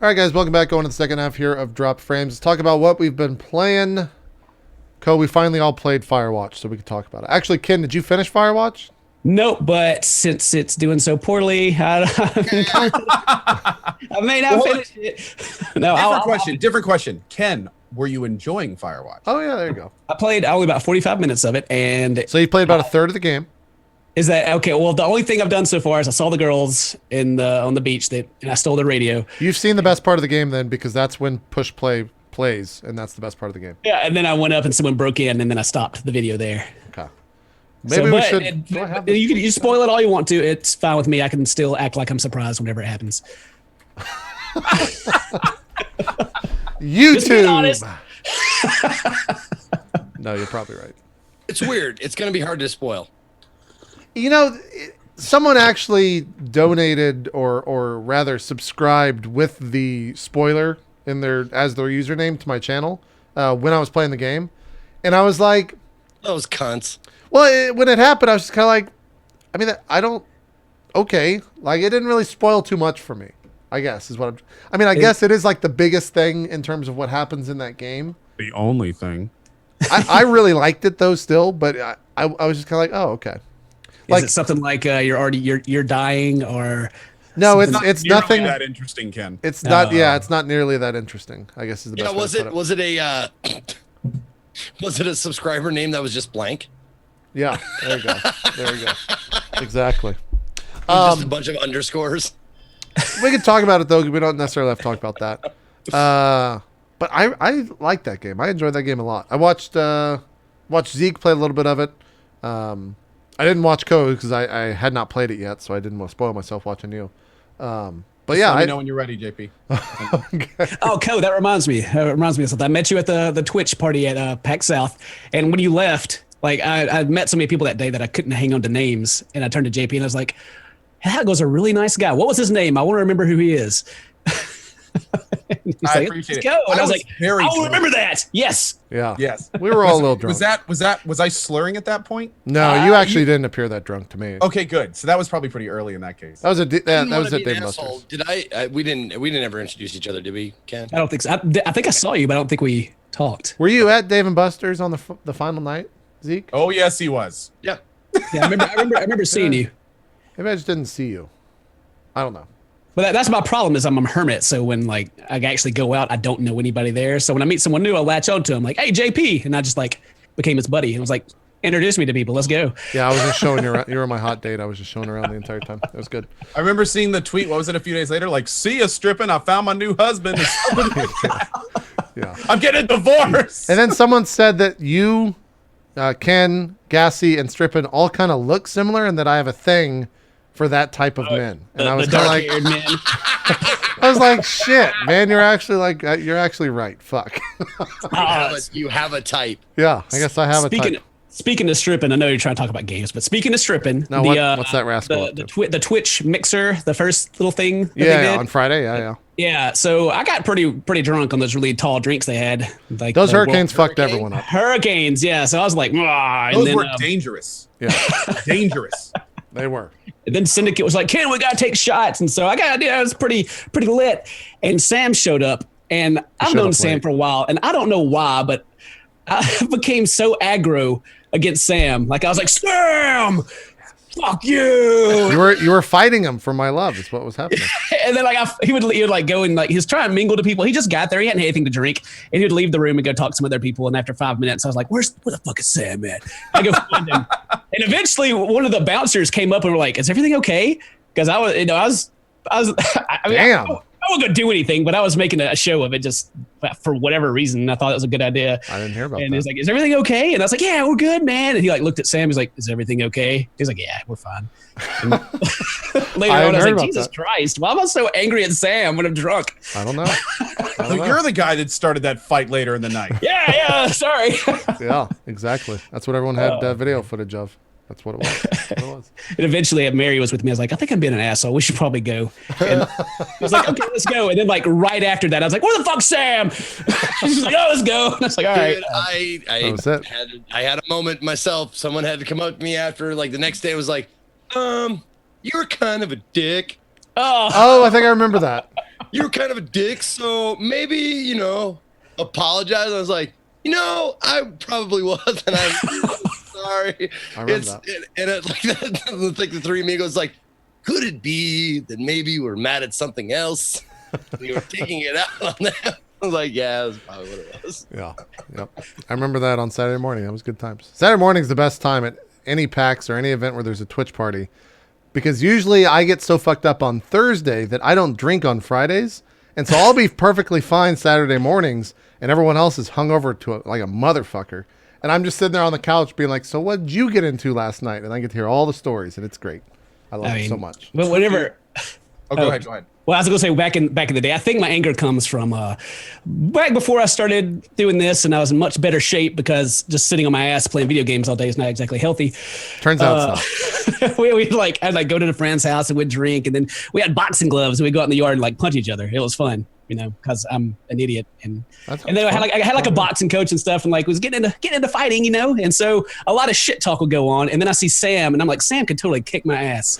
All right, guys, welcome back. Going to the second half here of Drop Frames. Let's talk about what we've been playing. We finally all played Firewatch, so we can talk about it. Actually, Ken, did you finish Firewatch? Nope, but since it's doing so poorly, I may not finish it. No, different question. Ken, were you enjoying Firewatch? Oh, yeah, there you go. I played only about 45 minutes of it, and so you played about a third of the game. Is that okay? Well, the only thing I've done so far is I saw the girls on the beach and I stole the radio. You've seen the best part of the game then, because that's when push play plays, and that's the best part of the game. Yeah, and then I went up and someone broke in, and then I stopped the video there. Okay. Maybe we should. You spoil it all you want to. It's fine with me. I can still act like I'm surprised whenever it happens. YouTube. No, you're probably right. It's weird. It's going to be hard to spoil. You know, someone actually donated or rather subscribed with the spoiler in as their username to my channel when I was playing the game. And I was like, those cunts. Well, when it happened, I was just kind of like, I mean, okay. Like, it didn't really spoil too much for me, I guess, is what I guess it is like the biggest thing in terms of what happens in that game. The only thing. I really liked it, though, still, but I was just kind of like, oh, okay. Is it something like you're dying or? No, it's nothing that interesting, Ken. It's not. Yeah, it's not nearly that interesting, I guess is the best way to put it. Was it a subscriber name that was just blank? Yeah, there you go. There you go. Exactly. Just a bunch of underscores. We can talk about it though. We don't necessarily have to talk about that. But I like that game. I enjoyed that game a lot. I watched Zeke play a little bit of it. I didn't watch Code because I had not played it yet, so I didn't want to spoil myself watching you. But yeah, let me know when you're ready, JP. Okay. Oh, Code, that reminds me. It reminds me of something. I met you at the Twitch party at PAX South, and when you left, like I met so many people that day that I couldn't hang on to names, and I turned to JP and I was like, "That goes a really nice guy. What was his name? I want to remember who he is." I appreciate it. Go. And I was like, I will remember that. Yes. Yeah. Yes. We were all a little drunk. Was I slurring at that point? No, you actually didn't appear that drunk to me. Okay, good. So that was probably pretty early in that case. That was at Dave Buster's. Did I? We didn't ever introduce each other, did we, Ken? I don't think so. I think I saw you, but I don't think we talked. Were you at Dave Buster's on the final night, Zeke? Oh yes, he was. Yeah. Yeah, I remember seeing you. Maybe I just didn't see you. I don't know. But that's my problem is I'm a hermit. So when like I actually go out, I don't know anybody there. So when I meet someone new, I latch on to him like, "Hey, JP," and I just like became his buddy and was like, "Introduce me to people. Let's go." Yeah, I was just showing you. You were my hot date. I was just showing around the entire time. It was good. I remember seeing the tweet. What was it? A few days later, like, "See ya stripping. I found my new husband." Yeah. I'm getting divorced. And then someone said that you, Ken, Gassy, and Strippin all kind of look similar, and that I have a thing for that type of men. And I was kind of like, I was like, shit, man, you're actually right. Fuck. You have a type. Yeah, I guess I have a type. Speaking of stripping, I know you're trying to talk about games, but speaking of stripping, no, what's that rascal? The Twitch mixer, the first little thing. That they did. On Friday. Yeah. Yeah, so I got pretty drunk on those really tall drinks they had. Like those hurricanes fucked everyone up. Hurricanes, yeah. So I was like, those were dangerous. Yeah, dangerous. They were. And then Syndicate was like, "Ken, we gotta take shots," and so I was pretty lit. And Sam showed up, and I've known Sam for a while, and I don't know why, but I became so aggro against Sam. Like I was like, "Sam, fuck you!" You were fighting him for my love. Is what was happening. And then he would like go and like he was trying to mingle to people. He just got there. He hadn't had anything to drink, and he'd leave the room and go talk to some other people. And after 5 minutes, I was like, "Where the fuck is Sam at?" I go find him. And eventually, one of the bouncers came up and were like, "Is everything okay?" Because I was, I mean, damn. I wasn't gonna do anything, but I was making a show of it just for whatever reason. I thought it was a good idea. I didn't hear about that. And he's like, "Is everything okay?" And I was like, "Yeah, we're good, man." And he like looked at Sam. He's like, "Is everything okay?" He's like, "Yeah, we're fine." Later on, I was like, "Jesus Christ, why am I so angry at Sam when I'm drunk?" I don't know. You're the guy that started that fight later in the night. Yeah, sorry. Yeah, exactly. That's what everyone had video footage of. That's what it was. And eventually, Mary was with me. I was like, "I think I'm being an asshole. We should probably go." And he was like, "Okay, let's go." And then, like right after that, I was like, "Where the fuck's Sam?" She's like, "Oh, let's go." And I was like, "All right." Dude, I had a moment myself. Someone had to come up to me after, like the next day. It was like, "You were kind of a dick." Oh, I think I remember that. you were kind of a dick, so maybe, you know, apologize. I was like, you know, I probably was, and I'm sorry. I remember that. And it, like, it's like the three amigos, like, could it be that maybe we're mad at something else? And you were taking it out on them. I was like, yeah, that's probably what it was. Yeah. Yep. I remember that on Saturday morning. That was good times. Saturday morning's the best time at any PAX or any event where there's a Twitch party. Because usually I get so fucked up on Thursday that I don't drink on Fridays. And so I'll be perfectly fine Saturday mornings and everyone else is hungover to it like a motherfucker. And I'm just sitting there on the couch being like, so what did you get into last night? And I get to hear all the stories and it's great. I love it so much. But whatever. Oh, go ahead. Go ahead. Well, I was going to say back in the day, I think my anger comes from back before I started doing this, and I was in much better shape because just sitting on my ass playing video games all day is not exactly healthy. Turns out so. I'd go to the friend's house and we'd drink, and then we had boxing gloves and we'd go out in the yard and like punch each other. It was fun, you know, because I'm an idiot. And then I had a boxing coach and stuff, and like was getting into fighting, you know, and so a lot of shit talk would go on. And then I see Sam, and I'm like, Sam could totally kick my ass.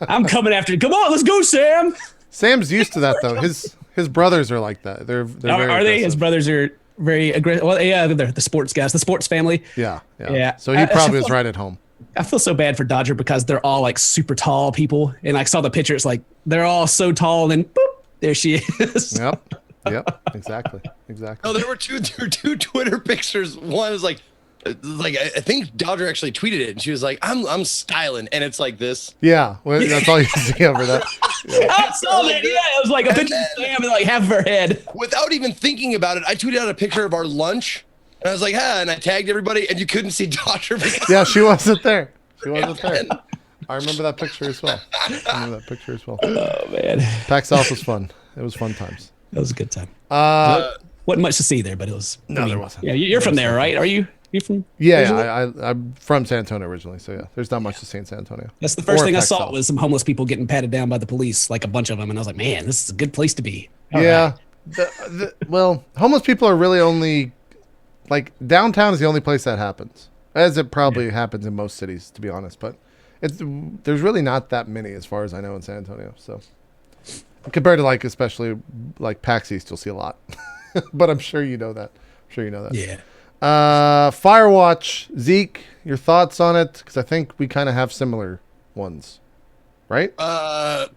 I'm coming after you. Come on, let's go, Sam. Sam's used to that though. His brothers are like that. They're very are they? aggressive. His brothers are very aggressive. Well, yeah, they're the sports guys, the sports family. Yeah. Yeah. So he probably was right at home. I feel so bad for Dodger because they're all like super tall people, and I saw the picture. It's like they're all so tall, and then boop, there she is. Yep. Exactly. No, there were two Twitter pictures. One is like I think Dodger actually tweeted it, and she was like, "I'm styling," and it's like this. Yeah, well, that's all you see over that. Yeah. I saw that. Yeah, it was like a picture of Sam and like half of her head. Without even thinking about it, I tweeted out a picture of our lunch, and I was like, and I tagged everybody, and you couldn't see Dodger. Yeah, she wasn't there. I remember that picture as well. Oh man, PAX South was fun. It was fun times. That was a good time. Wasn't much to see there, but it was. There wasn't. Yeah, you're from there, right? Are you? You from? Yeah, I'm from San Antonio originally, so yeah, there's not much to see in San Antonio. That's the first thing I saw South. was some homeless people getting patted down by the police, like a bunch of them, and I was like, man, this is a good place to be. All yeah, right. well, homeless people are really only like downtown is the only place that happens, as it probably happens in most cities, to be honest. But there's really not that many, as far as I know, in San Antonio. So compared to like especially like PAX East, you'll see a lot. But I'm sure you know that. Yeah. Firewatch, Zeke, your thoughts on it? Because I think we kind of have similar ones, right? There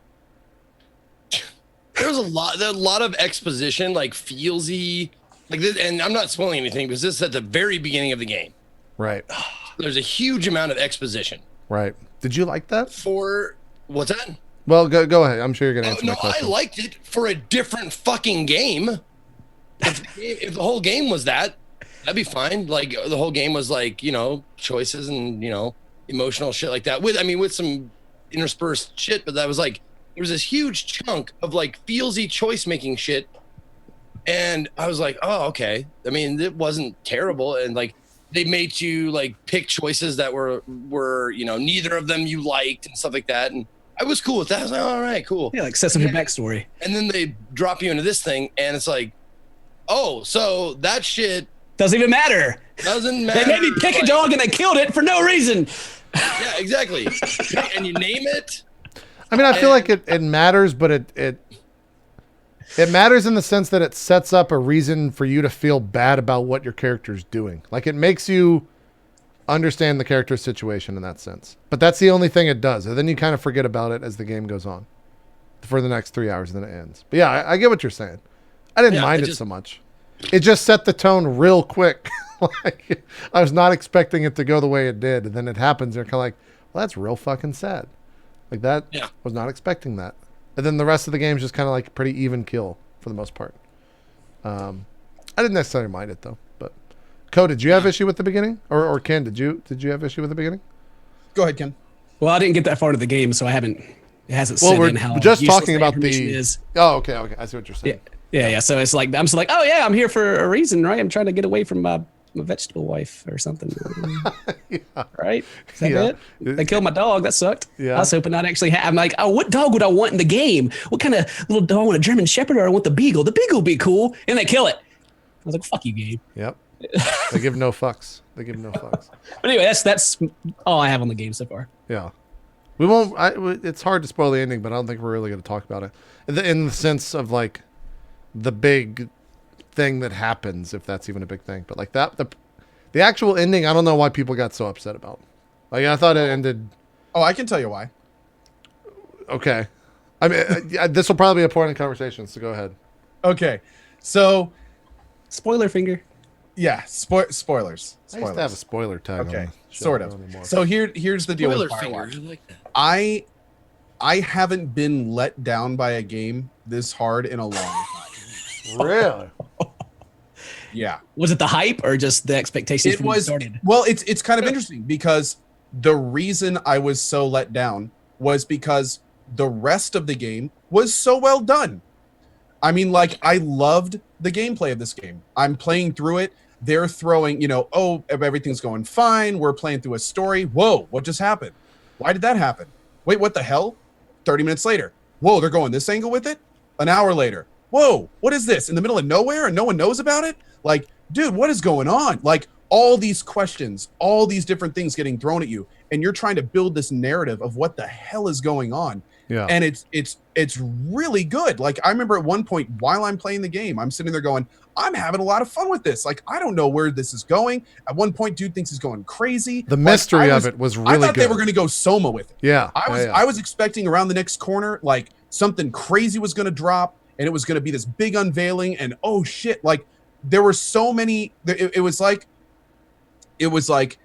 was a lot of exposition, like feelsy, like this, and I'm not spoiling anything because this is at the very beginning of the game. Right. There's a huge amount of exposition. Right. Did you like that? For what's that? Well, go ahead. I'm sure you're gonna answer my No, question. I liked it for a different fucking game. If the whole game was that, that'd be fine. Like the whole game was like, you know, choices and, you know, emotional shit like that. With some interspersed shit, but that was like there was this huge chunk of like feelsy choice making shit. And I was like, oh, okay. I mean, it wasn't terrible. And like they made you like pick choices that were, you know, neither of them you liked and stuff like that. And I was cool with that. I was like, all right, cool. Yeah, like set some your backstory. And then they drop you into this thing and it's like, oh, so that shit doesn't even matter. Doesn't matter. They made me pick a dog and they killed it for no reason. Yeah, exactly. And you name it. I mean, I feel like it matters, but it matters in the sense that it sets up a reason for you to feel bad about what your character's doing. Like it makes you understand the character's situation in that sense. But that's the only thing it does. And then you kind of forget about it as the game goes on for the next 3 hours and then it ends. But yeah, I get what you're saying. I didn't mind it so much. It just set the tone real quick. Like I was not expecting it to go the way it did. And then it happens. And you're kind of like, well, that's real fucking sad. Like that. Yeah. I was not expecting that. And then the rest of the game is just kind of like a pretty even kill for the most part. I didn't necessarily mind it though. But Ko, did you have issue with the beginning? Or Ken, did you have issue with the beginning? Go ahead, Ken. Well, I didn't get that far into the game, so it hasn't well, set we're in how just useless talking the about information the is. Oh, okay. I see what you're saying. Yeah. So it's like I'm just like, oh yeah, I'm here for a reason, right? I'm trying to get away from my vegetable wife or something. Yeah. Right? Is that it? They killed my dog. That sucked. Yeah. I was hoping I'd actually have. I'm like, oh, what dog would I want in the game? What kind of little dog? I want a German Shepherd or I want the Beagle? The Beagle would be cool. And they kill it. I was like, fuck you, game. Yep. They give no fucks. But anyway, that's all I have on the game so far. Yeah. We won't. It's hard to spoil the ending, but I don't think we're really going to talk about it in the sense of like the big thing that happens, if that's even a big thing. But like that, the actual ending, I don't know why people got so upset about. Like I thought it ended. Oh, I can tell you why. Okay, I mean this will probably be a point in conversation. So go ahead. Okay, so Spoiler finger. yeah, spoilers. I used to have a spoiler tag. Okay, on the show, sort not of. anymore. So here's the deal Spoiler with finger. Firewatch. I like that. I haven't been let down by a game this hard in a long time. Really? Yeah. Was it the hype or just the expectations It from when it was started? well, it's kind of interesting because the reason I was so let down was because the rest of the game was so well done. I mean, like I loved the gameplay of this game. I'm playing through it. They're throwing, oh, everything's going fine. We're playing through a story. Whoa, what just happened? Why did that happen? Wait, what the hell? 30 minutes later. Whoa, they're going this angle with it? An hour later. Whoa, what is this? In the middle of nowhere and no one knows about it? Like, dude, what is going on? Like all these questions, all these different things getting thrown at you, and you're trying to build this narrative of what the hell is going on. Yeah. And it's really good. Like I remember at one point while I'm playing the game, I'm sitting there going, I'm having a lot of fun with this. Like I don't know where this is going. At one point, dude thinks he's going crazy. The mystery of it was really good. I thought they were going to go Soma with it. Yeah. I was expecting around the next corner, like something crazy was going to drop, and it was going to be this big unveiling. And oh shit, like there were so many. It was like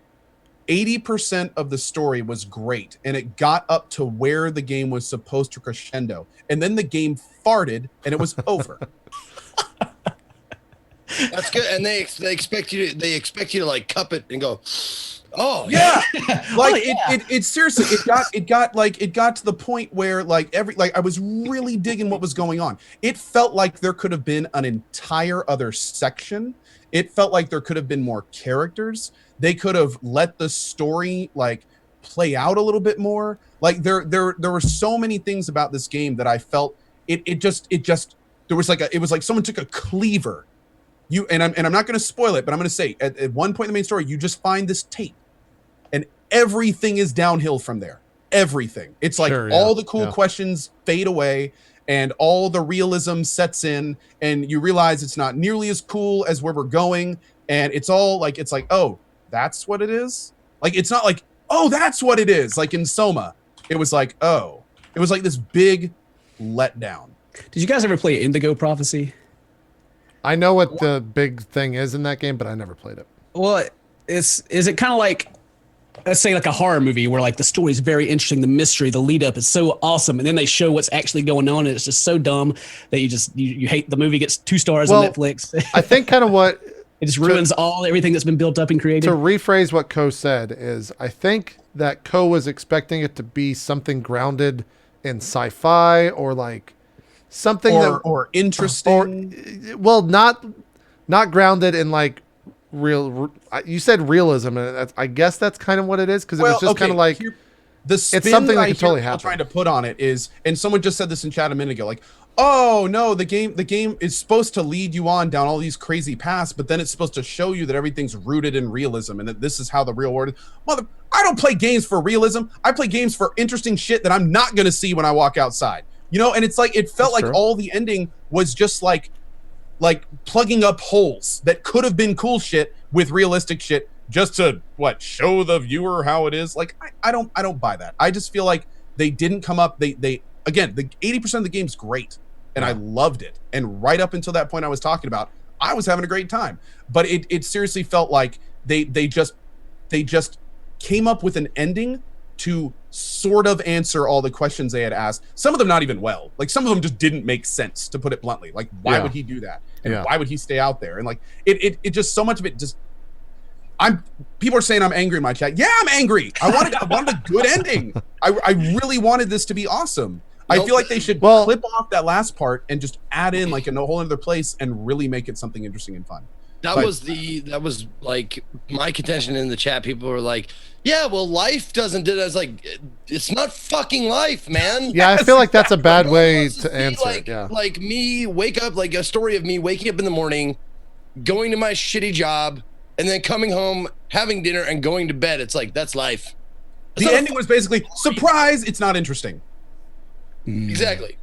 80% of the story was great, and it got up to where the game was supposed to crescendo, and then the game farted, and it was over. That's good, and they expect you to like cup it and go, oh Yeah, like Oh, yeah. it seriously, it got to the point where like I was really digging what was going on. It felt like there could have been an entire other section. It felt like there could have been more characters. They could have let the story like play out a little bit more. Like there were so many things about this game that I felt it just there was it was like someone took a cleaver. I'm not going to spoil it, but I'm going to say at one point in the main story, you just find this tape, and everything is downhill from there. Everything. It's like all the cool questions fade away, and all the realism sets in, and you realize it's not nearly as cool as where we're going, and it's like, oh, that's what it is. Like it's not like, oh, that's what it is. Like in Soma, it was like, oh, it was like this big letdown. Did you guys ever play Indigo Prophecy? I know what the big thing is in that game, but I never played it. Well, is it kind of like, let's say like a horror movie where like the story is very interesting, the mystery, the lead up is so awesome, and then they show what's actually going on, and it's just so dumb that you hate the movie. Gets 2 stars on Netflix. I think kind of what it just ruins everything that's been built up and created. To rephrase what Ko said is, I think that Ko was expecting it to be something grounded in sci-fi or like something or interesting, or well, not grounded in like real. You said realism, and I guess that's kind of what it is, because it was just kind of like the spin it's something that could totally people happen. trying to put on it is, and someone just said this in chat a minute ago, like, oh no, the game is supposed to lead you on down all these crazy paths, but then it's supposed to show you that everything's rooted in realism and that this is how the real world is. I don't play games for realism. I play games for interesting shit that I'm not going to see when I walk outside. And it's like, it felt That's like true. all the ending was just like plugging up holes that could have been cool shit with realistic shit, just to show the viewer how it is. Like, I don't buy that. I just feel like they didn't come up. They again, the 80% of the game's great, and I loved it. And right up until that point I was talking about, I was having a great time. But it seriously felt like they just came up with an ending to sort of answer all the questions they had asked. Some of them not even well. Like some of them just didn't make sense, to put it bluntly. Like why would he do that? And why would he stay out there? And like it just, so much of it just, people are saying I'm angry in my chat. Yeah, I'm angry. I wanted a good ending. I really wanted this to be awesome. I feel like they should clip off that last part and just add in like a whole other place and really make it something interesting and fun. That was like my contention in the chat. People were like, yeah, well, life doesn't do that. I was like, it's not fucking life, man. Yeah, I feel like that's a bad way to answer it. Yeah. Like me wake up, like a story of me waking up in the morning, going to my shitty job, and then coming home, having dinner, and going to bed. It's like, that's life. The ending was basically surprise. It's not interesting. Exactly.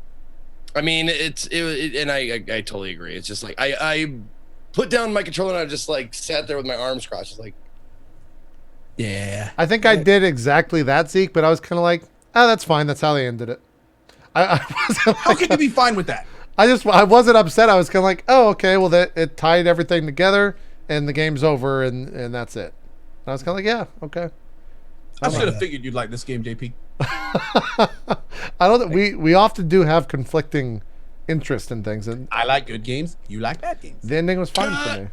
I mean, and I totally agree. It's just like I put down my controller and I just like sat there with my arms crossed, just like. Yeah. I think I did exactly that, Zeke, but I was kind of like, oh, that's fine. That's how they ended it. I wasn't How can you be fine with that? I wasn't upset. I was kind of like, oh, okay, well, it tied everything together, and the game's over, and that's it. And I was kind of like, yeah, okay. I should have figured you'd like this game, JP. I don't. We often do have conflicting interest in things, and I like good games. You like bad games. the ending was fine for me.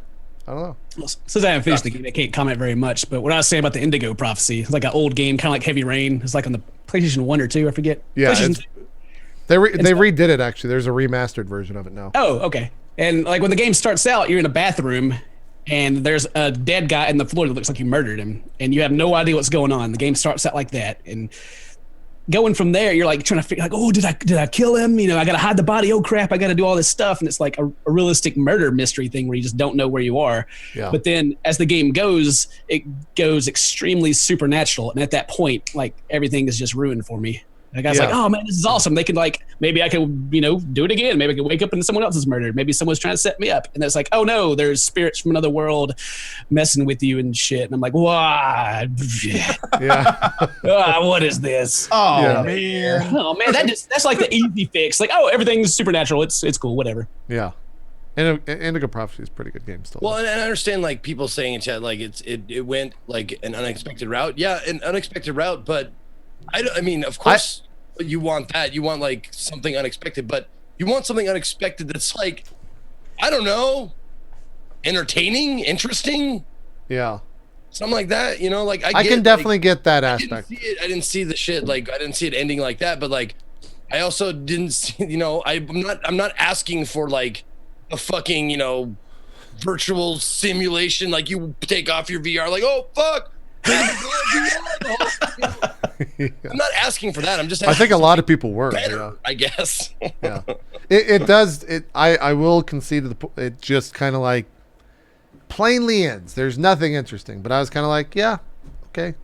I don't know. Well, since I haven't finished the game, I can't comment very much. But what I was saying about the Indigo Prophecy, it's like an old game, kind of like Heavy Rain. It's like on the PlayStation 1 or 2, I forget. Yeah, PlayStation they redid it actually. There's a remastered version of it now. Oh, okay. And like when the game starts out, you're in a bathroom and there's a dead guy in the floor that looks like you murdered him, and you have no idea what's going on. The game starts out like that, and going from there, you're like trying to figure like, oh, did I kill him? You know, I got to hide the body. Oh crap, I got to do all this stuff. And it's like a realistic murder mystery thing where you just don't know where you are. Yeah. But then as the game goes, it goes extremely supernatural. And at that point, like everything is just ruined for me. The guy's like, oh man, this is awesome. They could like, maybe I could, do it again. Maybe I could wake up and someone else is murdered. Maybe someone's trying to set me up. And it's like, oh no, there's spirits from another world messing with you and shit. And I'm like, wow. Yeah. What is this? Oh Yeah. man. Oh man, that's like the easy fix. Like, oh, everything's supernatural. It's cool, whatever. Yeah. And Indigo Prophecy is a pretty good game still. Well, and I understand like people saying in chat like it went like an unexpected route. Yeah, an unexpected route, but I mean, of course you want that. You want like something unexpected, but you want something unexpected that's like, I don't know, entertaining, interesting, yeah. something like that. You know, like I can definitely get that aspect. I didn't see the shit. Like I didn't see it ending like that. But like, I also didn't see. You know, I'm not asking for like a fucking virtual simulation. Like you take off your VR. Like, oh fuck. I'm not asking for that. I'm just. I think a lot of people were. Better, Yeah. I guess. Yeah. It does. I will concede to it just kind of like plainly ends. There's nothing interesting, but I was kind of like, yeah, okay.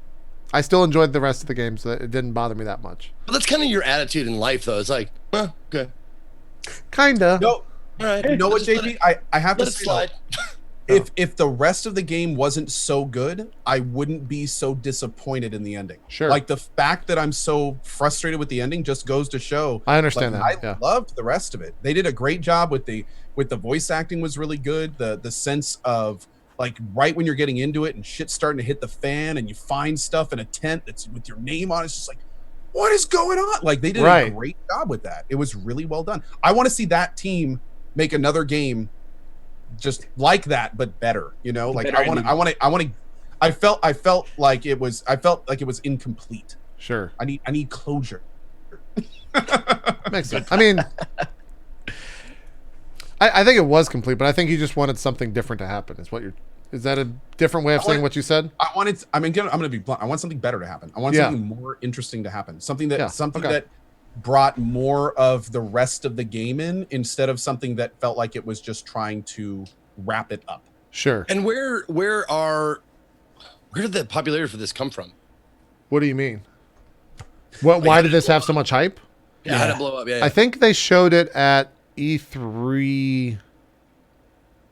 I still enjoyed the rest of the game, so it didn't bother me that much. But that's kind of your attitude in life, though. It's like, okay, Kinda. No, all right. you know what, Just JP? I have to let it say, slide. if the rest of the game wasn't so good, I wouldn't be so disappointed in the ending. Sure. Like the fact that I'm so frustrated with the ending just goes to show. I understand like, that. I Yeah. loved the rest of it. They did a great job with the voice acting was really good. The sense of like right when you're getting into it and shit's starting to hit the fan and you find stuff in a tent that's with your name on it, it's just like, what is going on? Like they did a great job with that. It was really well done. I want to see that team make another game just like that, but better. Like I felt like it was incomplete. Sure. I need closure. Makes sense. I mean, I think it was complete, but I think you just wanted something different to happen. Is that a different way of saying what you said? I'm gonna be blunt. I want something better to happen. I want something more interesting to happen. Something that that brought more of the rest of the game in instead of something that felt like it was just trying to wrap it up. Sure. And where did the popularity for this come from? What do you mean? Why did this have so much hype? Yeah, how did it blow up? Yeah. I think they showed it at E3.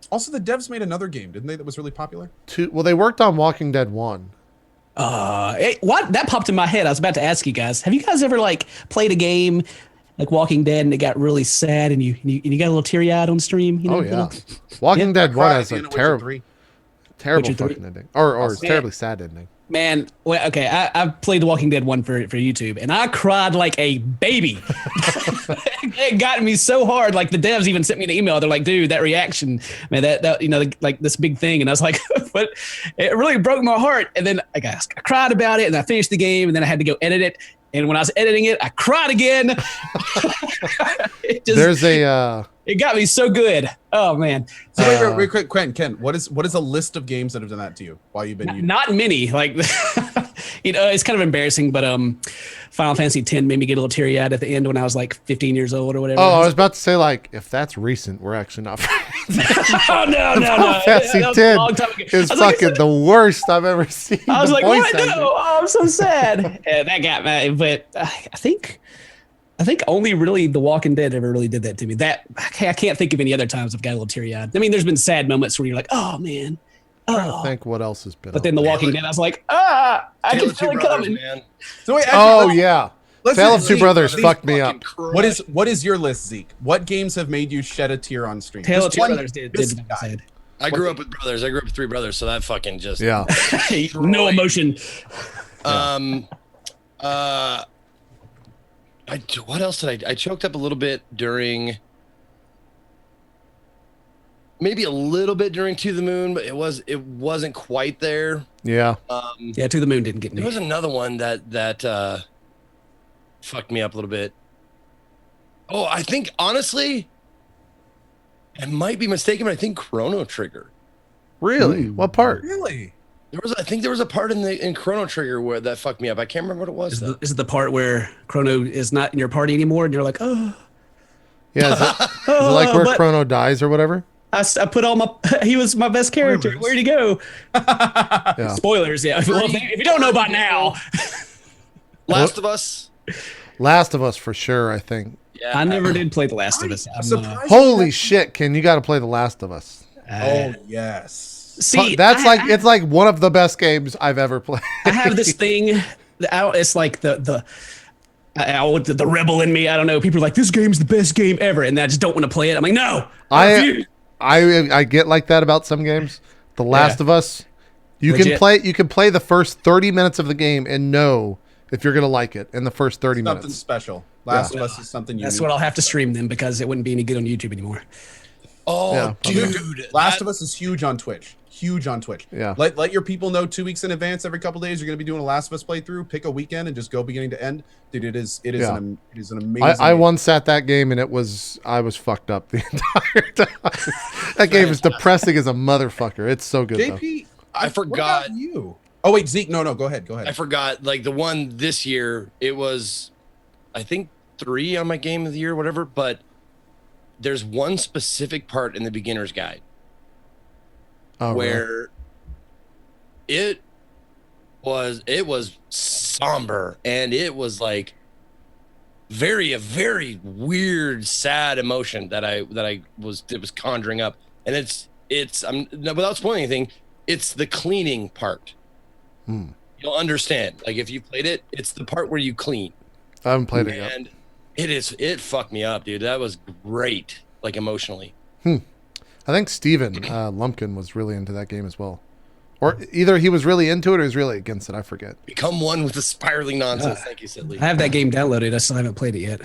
Also, the devs made another game, didn't they? That was really popular. Well, they worked on Walking Dead 1. What that popped in my head. I was about to ask you guys. Have you guys ever like played a game like Walking Dead and it got really sad and you got a little teary eyed on stream? Oh yeah, Walking Dead 1 has a terrible fucking ending, or terribly sad ending. Man, well, okay, I've played The Walking Dead 1 for YouTube, and I cried like a baby. It got me so hard. Like the devs even sent me an email. They're like, "Dude, that reaction, man, that like this big thing." And I was like, "But it really broke my heart." And then I cried about it, and I finished the game, and then I had to go edit it. And when I was editing it, I cried again. It got me so good. Oh man! So wait, real quick, Ken, what is a list of games that have done that to you while you've been? Not many. Like it's kind of embarrassing, but Final Fantasy X made me get a little teary-eyed at the end when I was like 15 years old or whatever. Oh, I was about to say, like, if that's recent, we're actually not friends. Oh, no. Final Fantasy That was a long X time ago. is I was like, fucking the worst I've ever seen. I was the like, voice what? acting. No, oh, I'm so sad. That got me. But I think only really The Walking Dead ever really did that to me. I can't think of any other times I've got a little teary-eyed. I mean, there's been sad moments where you're like, oh, man. I'm trying to think what else has been. But then The Walking Dead, I was like, I can feel it coming. Man. So wait, Oh, actually, yeah. let's Tale of just Two see- Brothers see- fucked me up. What is your list, Zeke? What games have made you shed a tear on stream? Tale of Just Two one- Brothers did this make me guy. sad. I grew up with brothers. I grew up with 3 brothers, so that fucking just Yeah. No emotion. What else did I choked up a little bit during, maybe a little bit during To the Moon, but it wasn't quite there. Yeah. Yeah, To the Moon didn't get There me. was another one that fucked me up a little bit. Oh, I think honestly, I might be mistaken, but I think Chrono Trigger. Really? What part? Really? I think there was a part in Chrono Trigger where that fucked me up. I can't remember what it was though. Is it the part where Chrono is not in your party anymore and you're like, oh, Yeah. Is it like where but Chrono dies or whatever? I put all my, he was my best character. Spoilers. Where'd he go? Yeah. Spoilers, yeah. Well, if you don't know by now. Last of Us. Last of Us for sure, I think. Yeah. I never did play The Last of Us. Surprised Holy shit, Ken, you got to play The Last of Us. Oh yes. See, That's it's like one of the best games I've ever played. I have this thing. It's like the rebel in me. I don't know. People are like, this game's the best game ever, and I just don't want to play it. I'm like, no. refuse. I get like that about some games. The Last of Us, you can play the first 30 minutes of the game and know if you're gonna like it in the first 30 Something minutes. special. Last of Us is something unique. That's what I'll have to stream then because it wouldn't be any good on YouTube anymore. Oh, Yeah, dude. Last of Us is huge on Twitch. Huge on Twitch. Yeah. Let your people know 2 weeks in advance. Every couple days, you're going to be doing a Last of Us playthrough. Pick a weekend and just go beginning to end. Dude, it is Yeah. an amazing. I once sat that game and I was fucked up the entire time. That game is depressing as a motherfucker. It's so good though. JP, I what forgot. about you. Oh wait, Zeke. No. Go ahead. I forgot. Like the one this year, it was, I think 3 on my game of the year, whatever. But there's one specific part in the beginner's guide Oh, really? where it was somber and it was like a very weird, sad emotion that it was conjuring up. And it's without spoiling anything, it's the cleaning part. You'll understand. Like if you played it, it's the part where you clean. I haven't played it yet. And it fucked me up, dude. That was great, like emotionally. I think Steven Lumpkin was really into that game as well. Or either he was really into it or he's really against it. I forget. Become one with the spiraling nonsense. Thank you, Sidley. I have that game downloaded. I still haven't played it yet.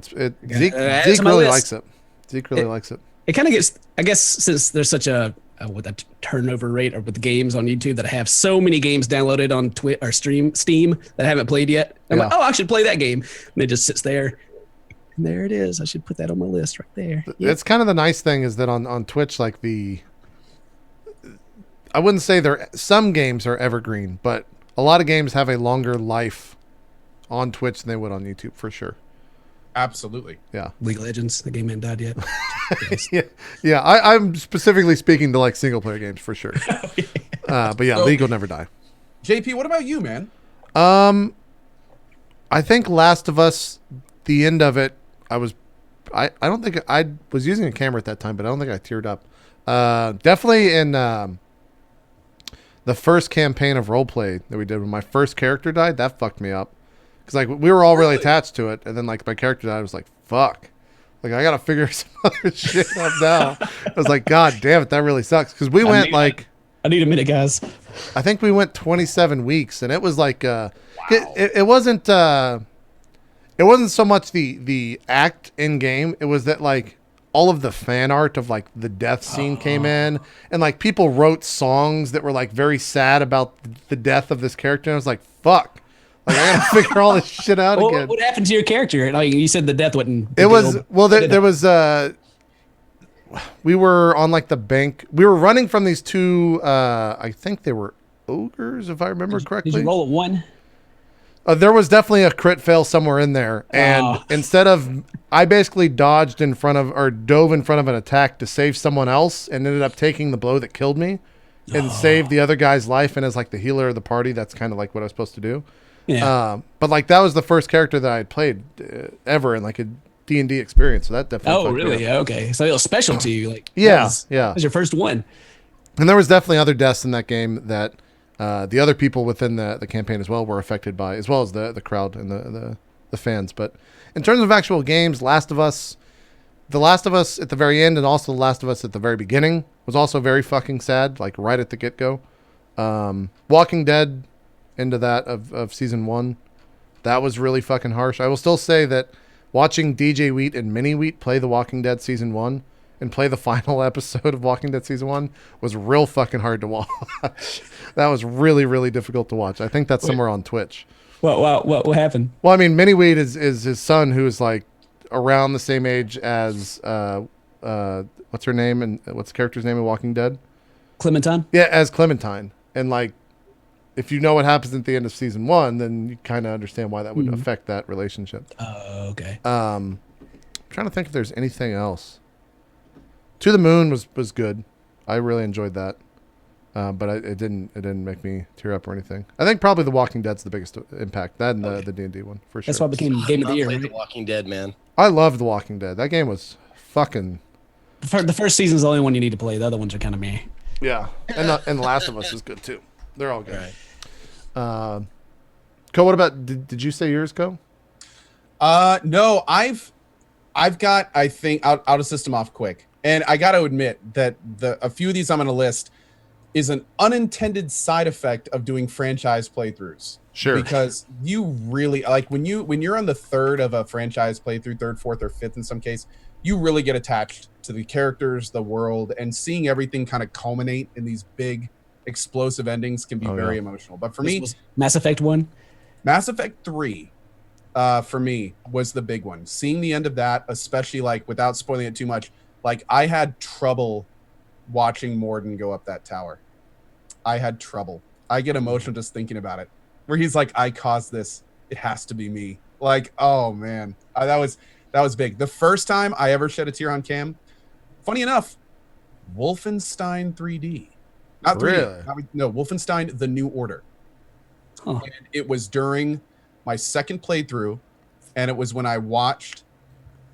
Zeke it's on my really list. likes it. Zeke really likes it. It kind of gets, I guess, since there's such a turnover rate or with the games on YouTube that I have so many games downloaded on Steam that I haven't played yet. I'm like, Yeah. oh, I should play that game. And it just sits there. And there it is. I should put that on my list right there. Yep. It's kind of the nice thing is that on Twitch, like I wouldn't say some games are evergreen, but a lot of games have a longer life on Twitch than they would on YouTube for sure. Absolutely. Yeah. League of Legends, the game hasn't died yet. Yeah. I'm specifically speaking to like single player games for sure. But yeah, So- League will never die. JP, what about you, man? I think Last of Us, the end of it, I don't think I was using a camera at that time, but I don't think I teared up. Definitely in the first campaign of roleplay that we did when my first character died, that fucked me up. Because like we were all really attached to it, and then like my character died, I was like, fuck. Like I gotta figure some other shit out now. I was like, God damn it, that really sucks. Because we went like I need a minute, guys. I think we went 27 weeks, and it was like it wasn't so much the act in game. It was that like all of the fan art of like the death scene came in, and like people wrote songs that were like very sad about the death of this character. And I was like, fuck. Like I gotta figure all this shit out again. What happened to your character? Like you said, the death wasn't. It was there was we were on like the bank. We were running from these two. I think they were ogres, if I remember correctly. Did you roll a 1? There was definitely a crit fail somewhere in there, and instead of, I basically dodged in front of, or dove in front of an attack to save someone else, and ended up taking the blow that killed me, and saved the other guy's life. And as like the healer of the party, that's kind of like what I was supposed to do. Yeah. But like that was the first character that I had played ever in like a D&D experience, so that definitely. Oh, really? Yeah, okay. So it was special to you, like Yeah, that was your first one. And there was definitely other deaths in that game that the other people within the campaign as well were affected by, as well as the crowd and the fans. But in terms of actual games, The Last of Us at the very end, and also The Last of Us at the very beginning was also very fucking sad, like right at the get-go. Walking Dead into that of season 1, that was really fucking harsh. I will still say that watching DJ Wheat and Mini Wheat play The Walking Dead season 1 and play the final episode of Walking Dead season 1 was real fucking hard to watch. That was really, really difficult to watch. I think that's somewhere on Twitch. What happened? Well, I mean, Mini Wheat is his son, who is like around the same age as what's her name and what's the character's name in Walking Dead? Clementine? Yeah, as Clementine. And like, if you know what happens at the end of season 1, then you kind of understand why that would affect that relationship. Oh, okay. I'm trying to think if there's anything else. To the Moon was good. I really enjoyed that. But it didn't make me tear up or anything. I think probably The Walking Dead's the biggest impact. That and the D&D one, for sure. That's why it became Game of the Year. Played Right? The Walking Dead, man. I loved The Walking Dead. That game was fucking... The first season's the only one you need to play. The other ones are kind of meh. Yeah. And The Last of Us is good, too. They're all good. Right. Co, what about... Did you say yours, Co? No, I've got, I think, out of system off quick. And I got to admit that a few of these I'm going to list is an unintended side effect of doing franchise playthroughs. Sure. Because you really, like, when you're on the third of a franchise playthrough, third, fourth, or fifth in some case, you really get attached to the characters, the world, and seeing everything kind of culminate in these big explosive endings can be very emotional. But for me, Mass Effect 1? Mass Effect 3 for me was the big one. Seeing the end of that, especially like without spoiling it too much, like I had trouble watching Morden go up that tower. I had trouble. I get emotional just thinking about it. Where he's like, I caused this. It has to be me. Like, oh man, that was big. The first time I ever shed a tear on cam, funny enough, Wolfenstein 3D. Not 3D. Really? No, Wolfenstein: The New Order. Huh. And it was during my second playthrough, and it was when I watched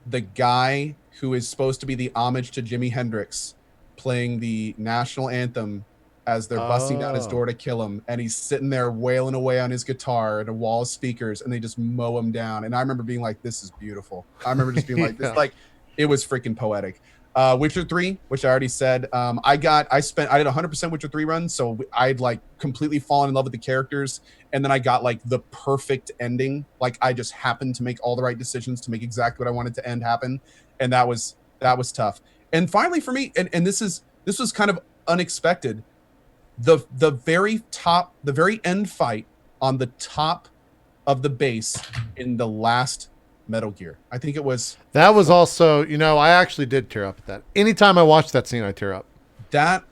the guy who is supposed to be the homage to Jimi Hendrix playing the national anthem as they're busting down his door to kill him, and he's sitting there wailing away on his guitar and a wall of speakers, and they just mow him down. And I remember being like, this is beautiful. I remember just being like, this, like, it was freaking poetic. Witcher 3, which I already said, I did 100% Witcher 3 run, so I'd like completely fallen in love with the characters, and then I got like the perfect ending. Like I just happened to make all the right decisions to make exactly what I wanted to end happen, and that was tough. And finally for me, and this was kind of unexpected, the very end fight on the top of the base in the last Metal Gear. I think it was. That was also, I actually did tear up at that. Anytime I watch that scene, I tear up. The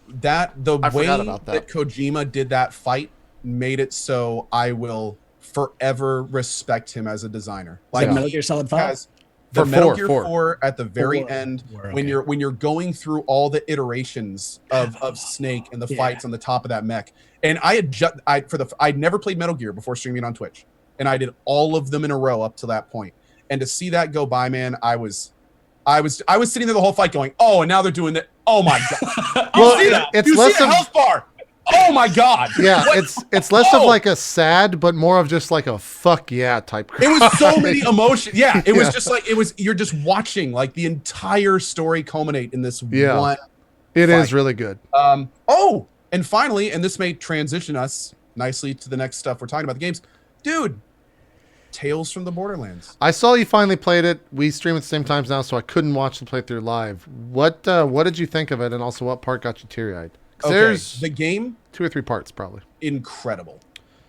way that Kojima did that fight made it so I will forever respect him as a designer. Like Metal Gear Solid 5? The Metal Gear 4 at the very end, okay. when you're going through all the iterations of Snake and the fights on the top of that mech. And I'd never played Metal Gear before streaming on Twitch, and I did all of them in a row up to that point. And to see that go by, man, I was sitting there the whole fight going, oh, and now they're doing that. Oh my god! Well, see that? It's you less see a health bar. Oh my god! Yeah, it's less of like a sad, but more of just like a fuck yeah type cry. It was so many emotions. Yeah, it was just like you're just watching like the entire story culminate in this one. It fight. is really good. And finally, and this may transition us nicely to the next stuff we're talking about, the games, dude. Tales from the Borderlands. I saw you finally played it. We stream at the same times now, so I couldn't watch the playthrough live. What did you think of it, and also what part got you teary-eyed? There's the game, 2 or 3 parts probably. Incredible.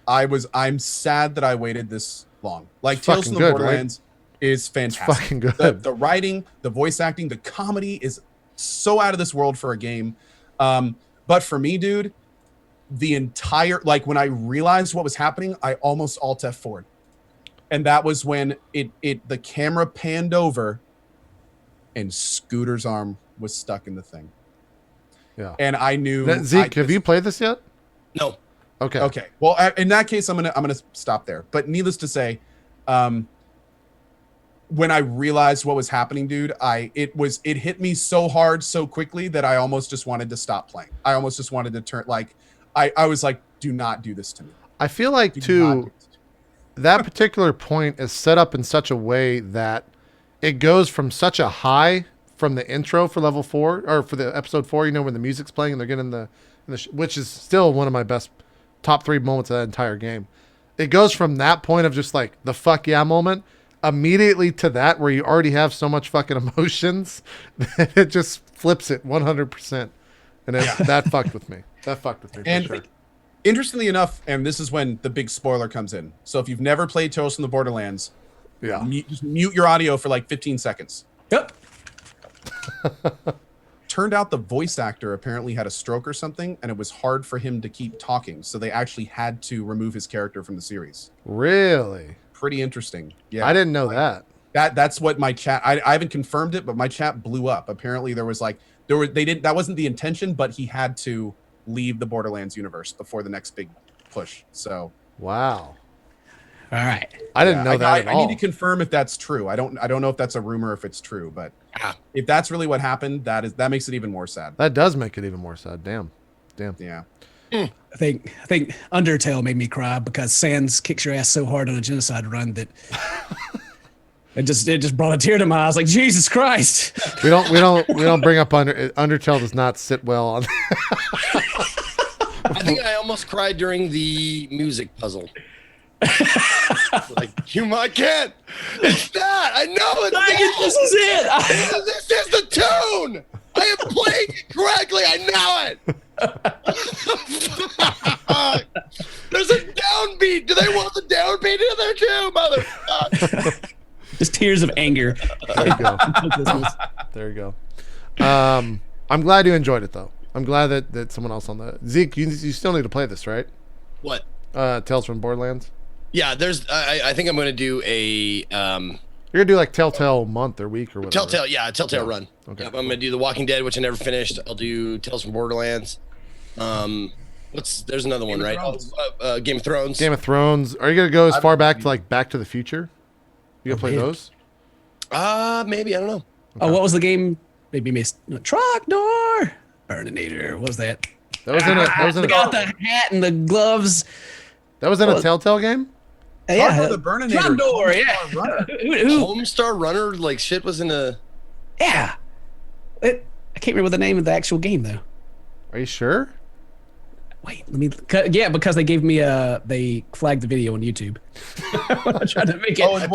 I'm sad that I waited this long. Like Tales from the Borderlands is fantastic. It's fucking good. The writing, the voice acting, the comedy is so out of this world for a game. But for me, dude, the entire, like when I realized what was happening, I almost Alt F4'd. And that was when the camera panned over and Scooter's arm was stuck in the thing. Yeah. And I knew. Zeke, have you played this yet? No. Okay. Okay. Well, in that case, I'm gonna stop there. But needless to say, when I realized what was happening, dude, it hit me so hard so quickly that I almost just wanted to stop playing. I almost just wanted to turn, like, I was like, do not do this to me. I feel like too, that particular point is set up in such a way that it goes from such a high from the intro for level 4 or for the episode 4, you know, when the music's playing and they're getting which is still one of my best top 3 moments of that entire game. It goes from that point of just like the fuck yeah moment immediately to that where you already have so much fucking emotions that it just flips it 100%. And that fucked with me. That fucked with me. And for sure. interestingly enough, and this is when the big spoiler comes in. So if you've never played Tales from the Borderlands, just mute your audio for like 15 seconds. Yep. Turned out the voice actor apparently had a stroke or something, and it was hard for him to keep talking. So they actually had to remove his character from the series. Really? Pretty interesting. Yeah. I didn't know that. That's what my chat, I haven't confirmed it, but my chat blew up. Apparently that wasn't the intention, but he had to leave the Borderlands universe before the next big push. So wow. All right. I didn't know that at all. I need to confirm if that's true. I don't know if that's a rumor or if it's true, but if that's really what happened, that makes it even more sad. That does make it even more sad. Damn. Yeah. I think Undertale made me cry because Sans kicks your ass so hard on a genocide run that it just brought a tear to my eyes. Like, Jesus Christ. We don't bring up Undertale does not sit well on. I think I almost cried during the music puzzle. Like, I can't. It's that. I know it. This is it. This is the tune. I am playing it correctly. I know it. There's a downbeat. Do they want the downbeat in there too, motherfucker? Just tears of anger. There you go. There you go. I'm glad you enjoyed it though. I'm glad that someone else on the Zeke. You still need to play this, right? What? Tales from Borderlands. Yeah, there's. I think I'm going to do a. You're gonna do like Telltale month or week or whatever. Telltale run. Okay. Yep, I'm gonna do The Walking Dead, which I never finished. I'll do Tales from Borderlands. There's another one, right? Game of Thrones. Game of Thrones. Are you gonna go as far back to like Back to the Future? You gonna play those? Maybe, I don't know. Okay. Oh, what was the game? Maybe missed. Trogdor. Burninator. What was that? That was in a. Got the hat and the gloves. That was in a Telltale game. Yeah, the Burninator. Trogdor. Yeah. Who? Homestar Runner, like shit, was in a. Yeah. I can't remember the name of the actual game though. Are you sure? Wait, let me. Yeah, because they gave me they flagged the video on YouTube. I tried to make it. Oh, I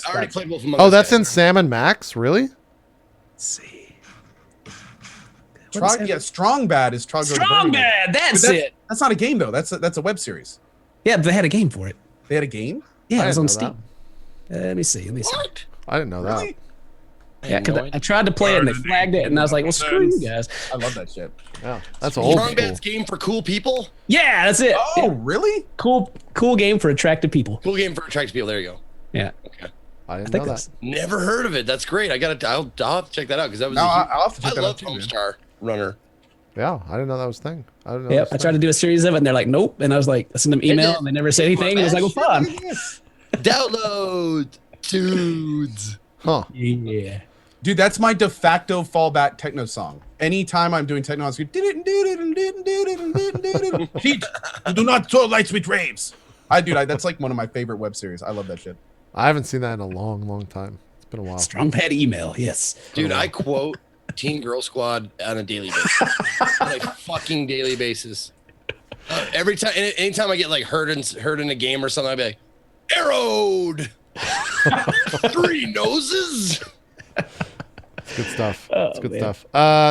already played Wolf Among Us. Oh, that's in Sam and Max. Really? Let's see. Strong Bad is Trogdor. Strong Bad. That's it. That's not a game though. That's a web series. Yeah, but they had a game for it. They had a game. Yeah, it was on know Steam. Let me see. What? I didn't know that. Yeah, because I tried to play it and they flagged it, and I was like, "Well, screw you guys." I love that shit. Yeah, that's old Strong school. Bad's game for cool people. Yeah, that's it. Oh, Yeah. really? Cool game for attractive people. Cool game for attractive people. There you go. Yeah. Okay. I didn't think know that's that. Never heard of it. That's great. I'll have to check that out because that was. I'll have to check I that loved out too, man. Homestar Runner. Yeah, I didn't know that was a thing. I didn't know. Yep. I tried to do a series of it, and they're like, "Nope." And I was like, I sent them email, and they never said anything. And I was like, "Well, fun." Download, dudes. Huh. Yeah. Dude, that's my de facto fallback techno song. Anytime I'm doing techno, I was going, Sheet, you do not throw light sweet raves. That's like one of my favorite web series. I love that shit. I haven't seen that in a long, long time. It's been a while. Strong pad email. Yes. Dude, I quote Teen Girl Squad on a daily basis. On a fucking daily basis. Every time, anytime I get like hurt in a game or something, I'd be like, arrowed. 3 noses. It's good stuff. Oh, It's good man. stuff.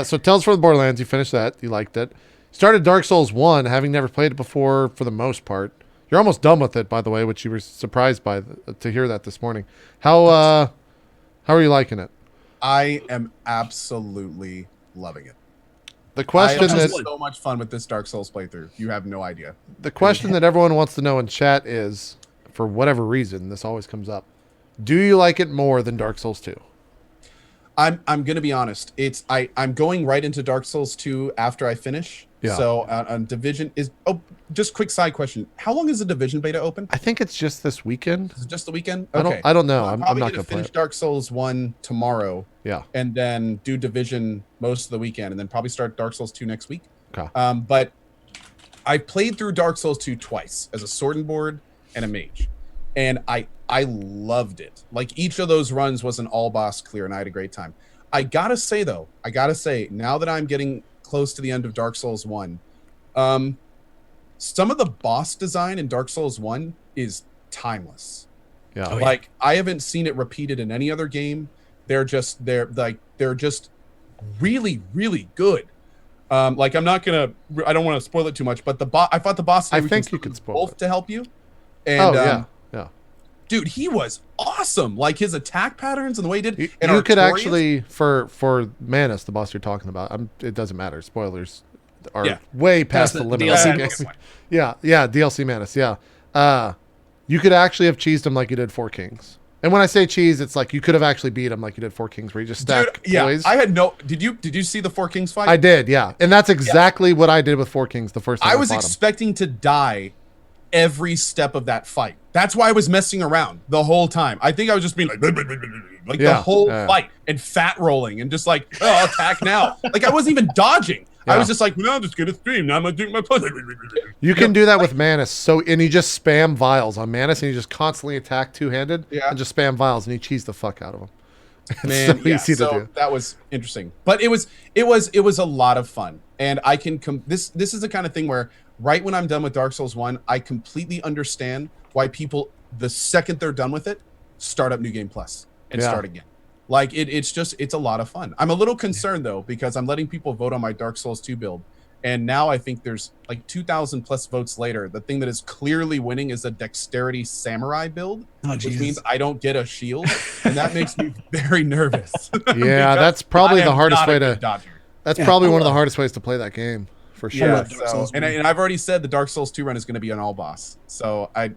So Tales from the Borderlands, you finished that. You liked it. Started Dark Souls 1, having never played it before for the most part. You're almost done with it, by the way, which you were surprised by to hear that this morning. How are you liking it? I am absolutely loving it. The question I had that so much fun with this Dark Souls playthrough. You have no idea. the question that everyone wants to know in chat is, for whatever reason, this always comes up. Do you like it more than Dark Souls 2? I'm gonna be honest. I'm going right into Dark Souls 2 after I finish. Yeah. So on Division is just quick side question. How long is the Division beta open? I think it's just this weekend. Is it just the weekend? I don't know. Well, I'm probably not gonna gonna play finish it. Dark Souls 1 tomorrow. Yeah. And then do Division most of the weekend, and then probably start Dark Souls 2 next week. Okay. But I played through Dark Souls 2 twice as a sword and board and a mage, and I loved it. Like each of those runs was an all boss clear, and I had a great time. I gotta say though, now that I'm getting close to the end of Dark Souls 1, some of the boss design in Dark Souls 1 is timeless. Yeah. Oh, yeah. Like I haven't seen it repeated in any other game. They're just really, really good. Like I don't want to spoil it too much, but I fought the boss. I think you could spoil Wolf it. to help you. And Yeah. dude, he was awesome. Like his attack patterns and the way he did. You And could Artorias- actually for Manus, the boss you're talking about. It doesn't matter. Spoilers are Yeah. way past That's the the limit. of the DLC. game. Yeah, DLC Manus. Yeah, you could actually have cheesed him like you did Four Kings. And when I say cheese, it's like you could have actually beat him like you did Four Kings, where you just stack Dude, yeah, toys. I had no. Did you see the Four Kings fight? I did, yeah, and that's exactly what I did with Four Kings the first time I was fought him. expecting to die every step of that fight. That's why I was messing around the whole time. I think I was just being like the Yeah, whole yeah. fight and fat rolling and just like, oh, attack now. Like I wasn't even dodging. I Yeah. was just like, no, I'm just gonna stream. Now I'm gonna do my play. You can do that with Manus. And you just spam vials on Manus, and you just constantly attack two-handed, Yeah. and just spam vials, and you cheese the fuck out of them. It's Man, so easy to do. that was interesting. But it was a lot of fun. And I can this is the kind of thing where right when I'm done with Dark Souls 1, I completely understand why people, the second they're done with it, start up New Game Plus and Yeah. start again. Like it's a lot of fun. I'm a little concerned though, because I'm letting people vote on my Dark Souls 2 build. And now I think there's like 2,000 plus votes later. The thing that is clearly winning is a dexterity samurai build, Oh, which Jesus. means I don't get a shield. And that makes me very nervous. Yeah, Because that's probably I the am hardest not a way good to. dodger. That's Yeah. probably one of the hardest ways to play that game, for sure. Yeah, love Dark Souls and 1. I've already said the Dark Souls 2 run is going to be an all boss. So I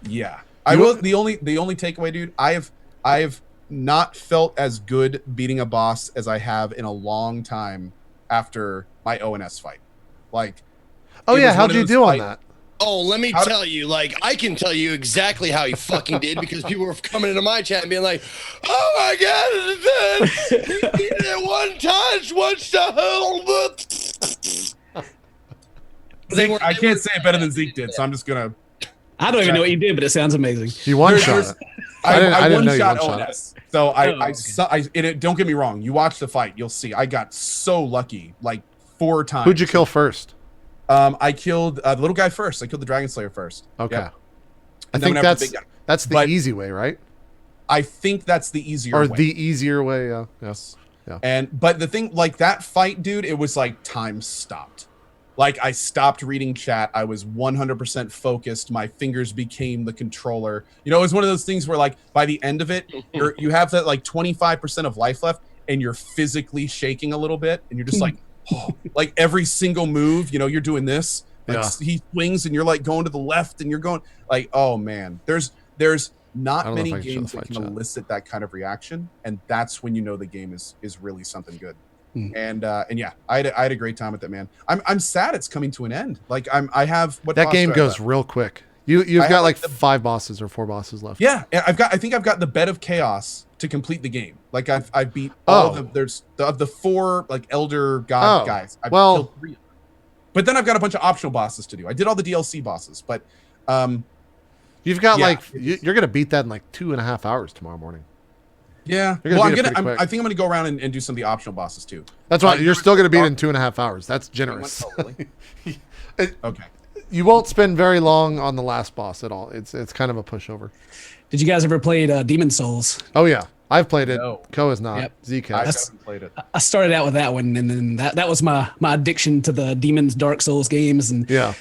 You will. know- The only takeaway, dude, I have not felt as good beating a boss as I have in a long time after my ONS fight. Like, Oh it yeah, was one how'd of you those do on fight- that? Oh, let me How- tell you, like, I can tell you exactly how he fucking did because people were coming into my chat and being like, oh my God, he did it one touch, what's the hell? I can't say it better than Zeke did, so I'm just gonna. I don't even know what you did, but it sounds amazing. You one shot there's- it. I didn't know you one-shot one-shot it. ONS. So okay. don't get me wrong. You watch the fight, you'll see. I got so lucky, like 4 times. Who'd you kill first? I killed the little guy first. I killed the Dragon Slayer first. Okay. Yeah. I And then think went after the big guy. that's the But- easy way, right? I think that's the easier Or way. the easier way, yeah. Yes. But the thing, like that fight, dude, it was like time stopped. Like I stopped reading chat. I was 100% focused. My fingers became the controller. You know, it was one of those things where like by the end of it, you have that like 25% of life left and you're physically shaking a little bit and you're just like, oh, like every single move, you know, you're doing this. Like Yeah. he swings and you're like going to the left and you're going like, oh man, there's not I don't know many if I can show games the that fight can chat. elicit that kind of reaction, and that's when you know the game is really something good. Hmm. And yeah, I had a great time with it, man. I'm sad it's coming to an end. Like I have what That boss game do I have goes left? real quick. You've I got have, like like, the- 5 bosses or 4 bosses left. Yeah, and I think I've got the Bed of Chaos to complete the game. Like I've beat all Oh. of the 4 like Elder God Oh, guys. I've well- killed 3 of them. But then I've got a bunch of optional bosses to do. I did all the DLC bosses, but You've got Yeah, like you're gonna beat that in like 2.5 hours tomorrow morning. yeah. You're gonna Well, beat it pretty quick. I think I'm gonna go around and do some of the optional bosses too. That's why Like, you're still gonna beat it in Dark- 2.5 hours. That's generous. Oh, really? Okay. You won't spend very long on the last boss at all. It's kind of a pushover. Did you guys ever play Demon Souls? Oh yeah, I've played it. No. Ko is not. Yep. Zeke I has. haven't played it. I started out with that one, and then that was my addiction to the Demon's Dark Souls games. And Yeah.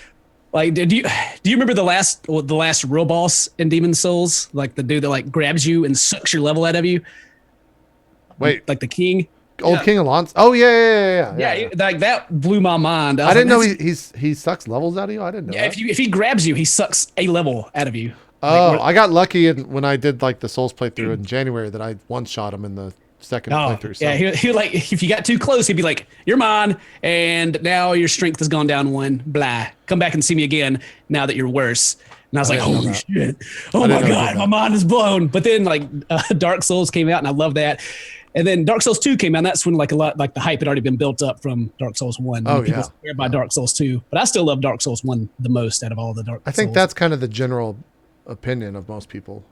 like, do you remember the last real boss in Demon's Souls? Like the dude that like grabs you and sucks your level out of you, Wait. like the king. Old Yeah. King Alonso. Oh yeah. Yeah, like that blew my mind. I was didn't know like, he sucks levels out of you. I didn't know yeah, that. if he grabs you, he sucks a level out of you. Oh, I got lucky when I did like the Souls playthrough in January that I one shot him in the second playthrough. So. Yeah, he like if you got too close, he'd be like, "You're mine," and now your strength has gone down one. Blah. Come back and see me again now that you're worse. And I was like, didn't know "Holy that. shit! Oh I my didn't know he god, did my that. mind is blown." But then like Dark Souls came out, and I love that. And then Dark Souls 2 came out. And that's when like a lot like the hype had already been built up from Dark Souls 1. Oh, People yeah. swear by Dark Souls 2, but I still love Dark Souls 1 the most out of all the Dark Souls. I think that's kind of the general opinion of most people.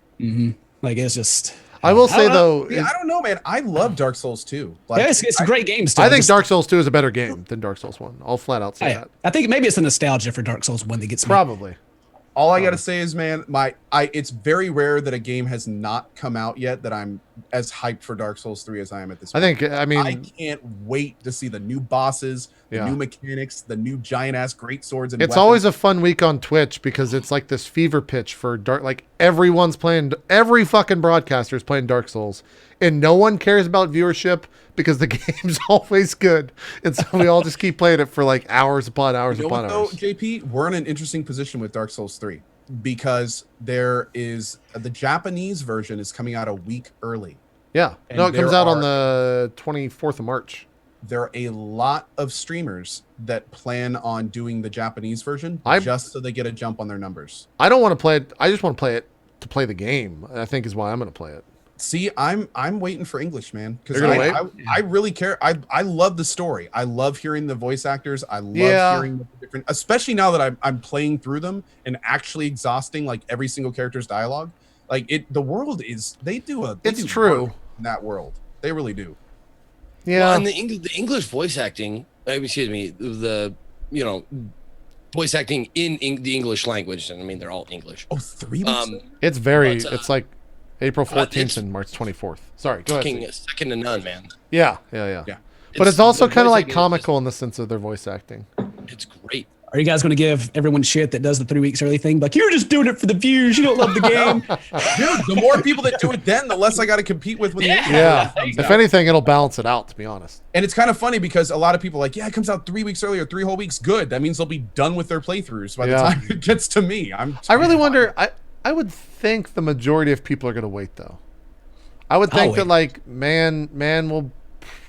like it's just. I will say don't know. though, Yeah, I don't know, man. I love Dark Souls 2. Like, Yeah, it's a great game still. I think Just- Dark Souls 2 is a better game than Dark Souls 1. I'll flat out say that. I think maybe it's the nostalgia for Dark Souls 1 that gets me. Probably. all I gotta say is, man, it's very rare that a game has not come out yet that I'm as hyped for Dark Souls 3 as I am at this point. I mean, I can't wait to see the new bosses, the Yeah. new mechanics, the new giant ass great swords and it's weapons. always a fun week on Twitch because it's like this fever pitch for Dark. Like everyone's playing, every fucking broadcaster is playing Dark Souls, and no one cares about viewership because the game's always good, and so we all just keep playing it for like hours upon hours You know upon what, though, hours. JP? We're in an interesting position with Dark Souls 3 because there is the Japanese version is coming out a week early. Yeah, And no, it comes there out on are- the 24th of March. There are a lot of streamers that plan on doing the Japanese version I'm- just so they get a jump on their numbers. I don't want to play it. I just want to play it to play the game. I think is why I'm going to play it. See, I'm waiting for English, man, because You're gonna I really care. I love the story. I love hearing the voice actors. I love Yeah. hearing the different, especially now that I'm playing through them and actually exhausting like every single character's dialogue. Like the world is they do It's true. work in that world. They really do. Yeah, Well, and the English voice acting, excuse me, the voice acting in the English language, and I mean they're all English. Oh, 3 weeks. later? it's very. But, it's like April 14th it's and March 24th. Sorry, go ahead. Fucking Steve. second to none, man. Yeah. Yeah. But it's also the kind of voice like acting is comical in the sense of their voice acting. It's great. Are you guys going to give everyone shit that does the 3 weeks early thing? Like, you're just doing it for the views. You don't love the game. Dude, the more people that do it, then the less I got to compete with when the Yeah. Yeah. comes If out. anything, it'll balance it out. To be honest. And it's kind of funny because a lot of people are like, yeah, it comes out 3 weeks early or 3 whole weeks. Good. That means they'll be done with their playthroughs by the Yeah. time it gets to me. I really wonder. I would think the majority of people are going to wait though. I would think wait. that like man will.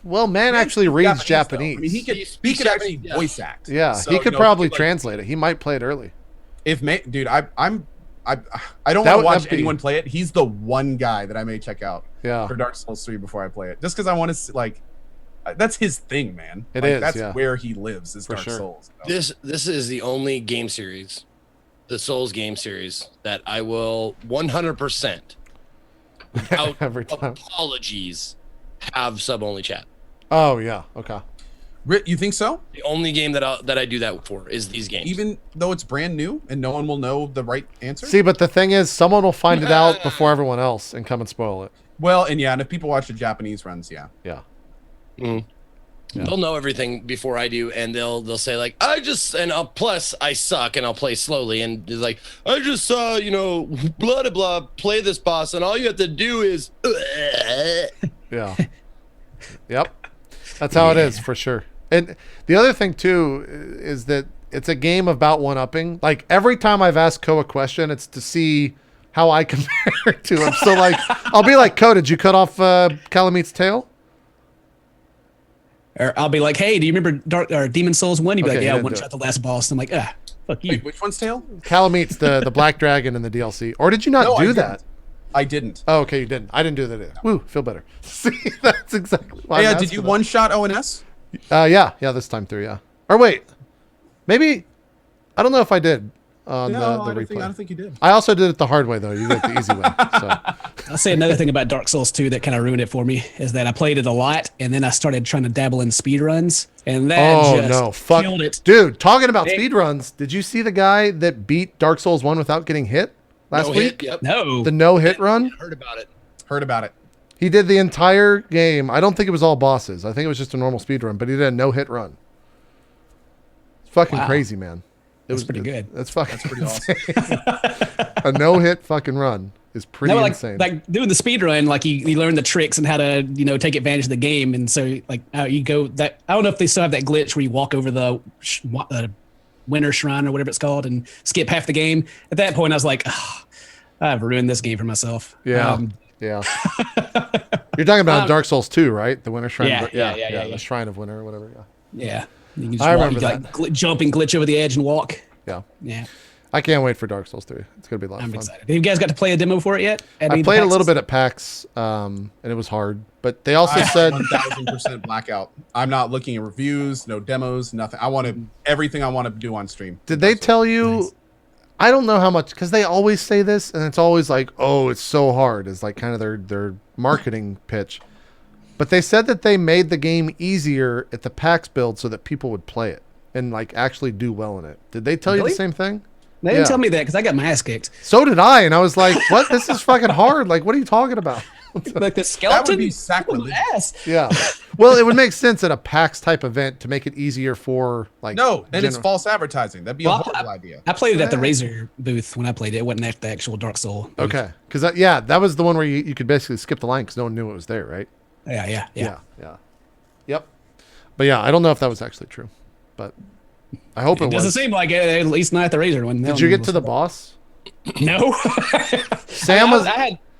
Well, man actually reads Japanese. I mean, he He could speaks actually Japanese, yeah. voice act. Yeah, So, he could you know, probably like, translate it. He might play it early. If dude, I don't That want to would- watch that'd be- anyone play it. He's the one guy that I may check out Yeah. for Dark Souls 3 before I play it, just because I want to like. That's his thing, man. It Like, is, That's yeah. where he lives. Is For Dark sure. Souls. This is the only game series, the Souls game series, that I will 100% without Every time. apologies have sub only chat. Oh yeah. Okay. You think so? The only game that I do that for is these games. Even though it's brand new and no one will know the right answer. See, but the thing is, someone will find it out before everyone else and come and spoil it. Well, and yeah, and if people watch the Japanese runs, yeah. Yeah. Yeah. They'll know everything before I do, and they'll say like, plus I suck and I'll play slowly, and it's like I just saw blah blah blah play this boss, and all you have to do is Yeah. Yep. That's how it is for sure. And the other thing too is that it's a game about one-upping. Like every time I've asked Ko a question, it's to see how I compare to him. So like, I'll be like, Ko, did you cut off Calamit's tail? Or I'll be like, hey, do you remember Demon Souls 1? You'd be Okay, like, he yeah, didn't one do shot the last boss. I'm like, fuck you. Wait, which one's tail? Calamit's the black dragon in the DLC. Or did you not No, I do didn't. that? I didn't. Oh, okay, you didn't. I didn't do that either. Woo, feel better. See, that's exactly why I'm Yeah, did asking you that. one shot ONS? Yeah, this time through, yeah. Or wait, maybe, I don't know if I did on No, the I replay. don't think you did. I also did it the hard way though. You did it the easy way. So I'll say another thing about Dark Souls 2 that kind of ruined it for me is that I played it a lot, and then I started trying to dabble in speed runs, and that just killed it. Dude, talking about speedruns, did you see the guy that beat Dark Souls 1 without getting hit last no week? hit. Yep. No. The no hit run? Heard about it. Heard about it. He did the entire game. I don't think it was all bosses. I think it was just a normal speed run, but he did a no hit run. It's fucking Wow. crazy, man. It That's pretty good. That's fucking Pretty awesome. a no hit fucking run. is pretty insane. Like doing the speed run, like you learn the tricks and how to take advantage of the game, and so like how you go that I don't know if they still have that glitch where you walk over the winter shrine or whatever it's called and skip half the game. At that point, I was like, oh, I've ruined this game for myself. Yeah. Yeah. You're talking about Dark Souls 2, right? The Winter Shrine. Yeah. The Shrine of Winter or whatever. Yeah. Yeah. You can just I remember that. Like, jump and glitch over the edge and walk. Yeah. Yeah. I can't wait for Dark Souls 3. It's going to be a lot of I'm fun. excited. Have you guys got to play a demo for it yet? I played a little bit at PAX, and it was hard. But they also said 1,000% blackout. I'm not looking at reviews, no demos, nothing. I want everything I want to do on stream. Did they tell you? Nice. I don't know how much, because they always say this, and it's always like, "Oh, it's so hard." It's like kind of their marketing pitch. But they said that they made the game easier at the PAX build so that people would play it and like actually do well in it. Did they tell you the same thing? They didn't tell me that because I got my ass kicked. So did I, and I was like, "What? This is fucking hard! Like, what are you talking about?" Like the skeleton. That would be sacrilege. Yeah. Well, it would make sense at a PAX type event to make it easier for like. No, then it's false advertising. That'd be a horrible idea. I played it at the Razer booth when I played it. It wasn't at the actual Dark Soul booth. Okay, because that was the one where you could basically skip the line because no one knew it was there, right? Yeah. Yep. But yeah, I don't know if that was actually true, but I hope it was. Doesn't seem like it, at least not at the Razer one. Did you get to the boss? No. Sam was.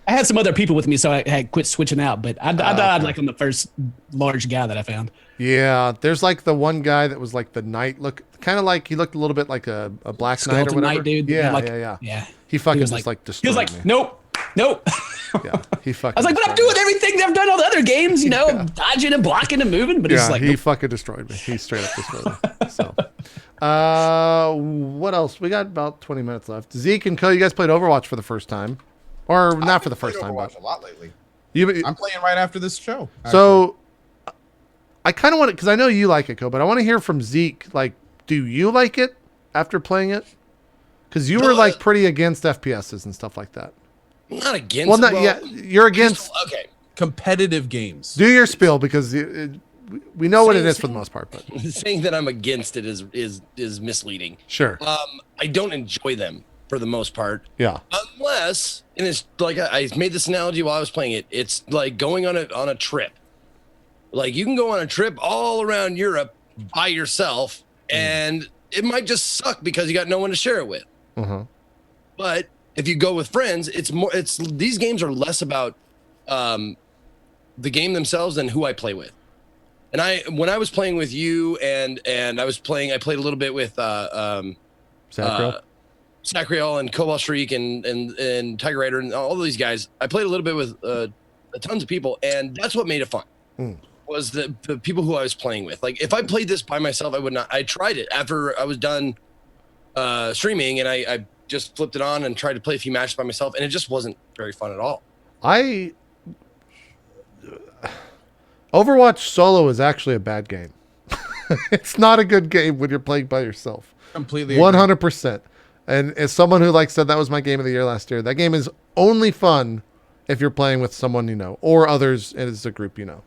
I had some other people with me, so I had quit switching out. But I died like on the first large guy that I found. Yeah, there's like the one guy that was like the knight look, kind of like he looked a little bit like a black Skeleton knight or whatever. Knight, dude. Yeah. He fucking was just like He destroyed was like, me. nope. Yeah, he fucking. I was like, but I'm doing everything that I've done all the other games, dodging and blocking and moving. But it's like he fucking destroyed me. He straight up destroyed me. So, what else? We got about 20 minutes left. Zeke and Co, you guys played Overwatch for the first time, or not for the first time, but a lot lately. I'm playing right after this show. Actually. So, I kind of want to, because I know you like it, Co, but I want to hear from Zeke. Like, do you like it after playing it? Because you were like pretty against FPSs and stuff like that. Not against. Well, you're against. Okay. Competitive games. Do your spiel, because we know what it is for the most part. But saying that I'm against it is misleading. Sure. I don't enjoy them for the most part. Yeah. Unless, and it's like I made this analogy while I was playing it. It's like going on a trip. Like you can go on a trip all around Europe by yourself, and it might just suck because you got no one to share it with. But if you go with friends, these games are less about the game themselves than who I play with. And when I was playing with you and I played a little bit with Sacriel and Cobalt Streak and Tiger Raider and all these guys. I played a little bit with tons of people, and that's what made it fun. Was the people who I was playing with. Like if I played this by myself, I would not. I tried it after I was done streaming, and I just flipped it on and tried to play a few matches by myself, and it just wasn't very fun at all. Overwatch solo is actually a bad game. It's not a good game when you're playing by yourself. Completely 100%. And as someone who said that was my game of the year last year, that game is only fun if you're playing with someone you know or others as a group you know.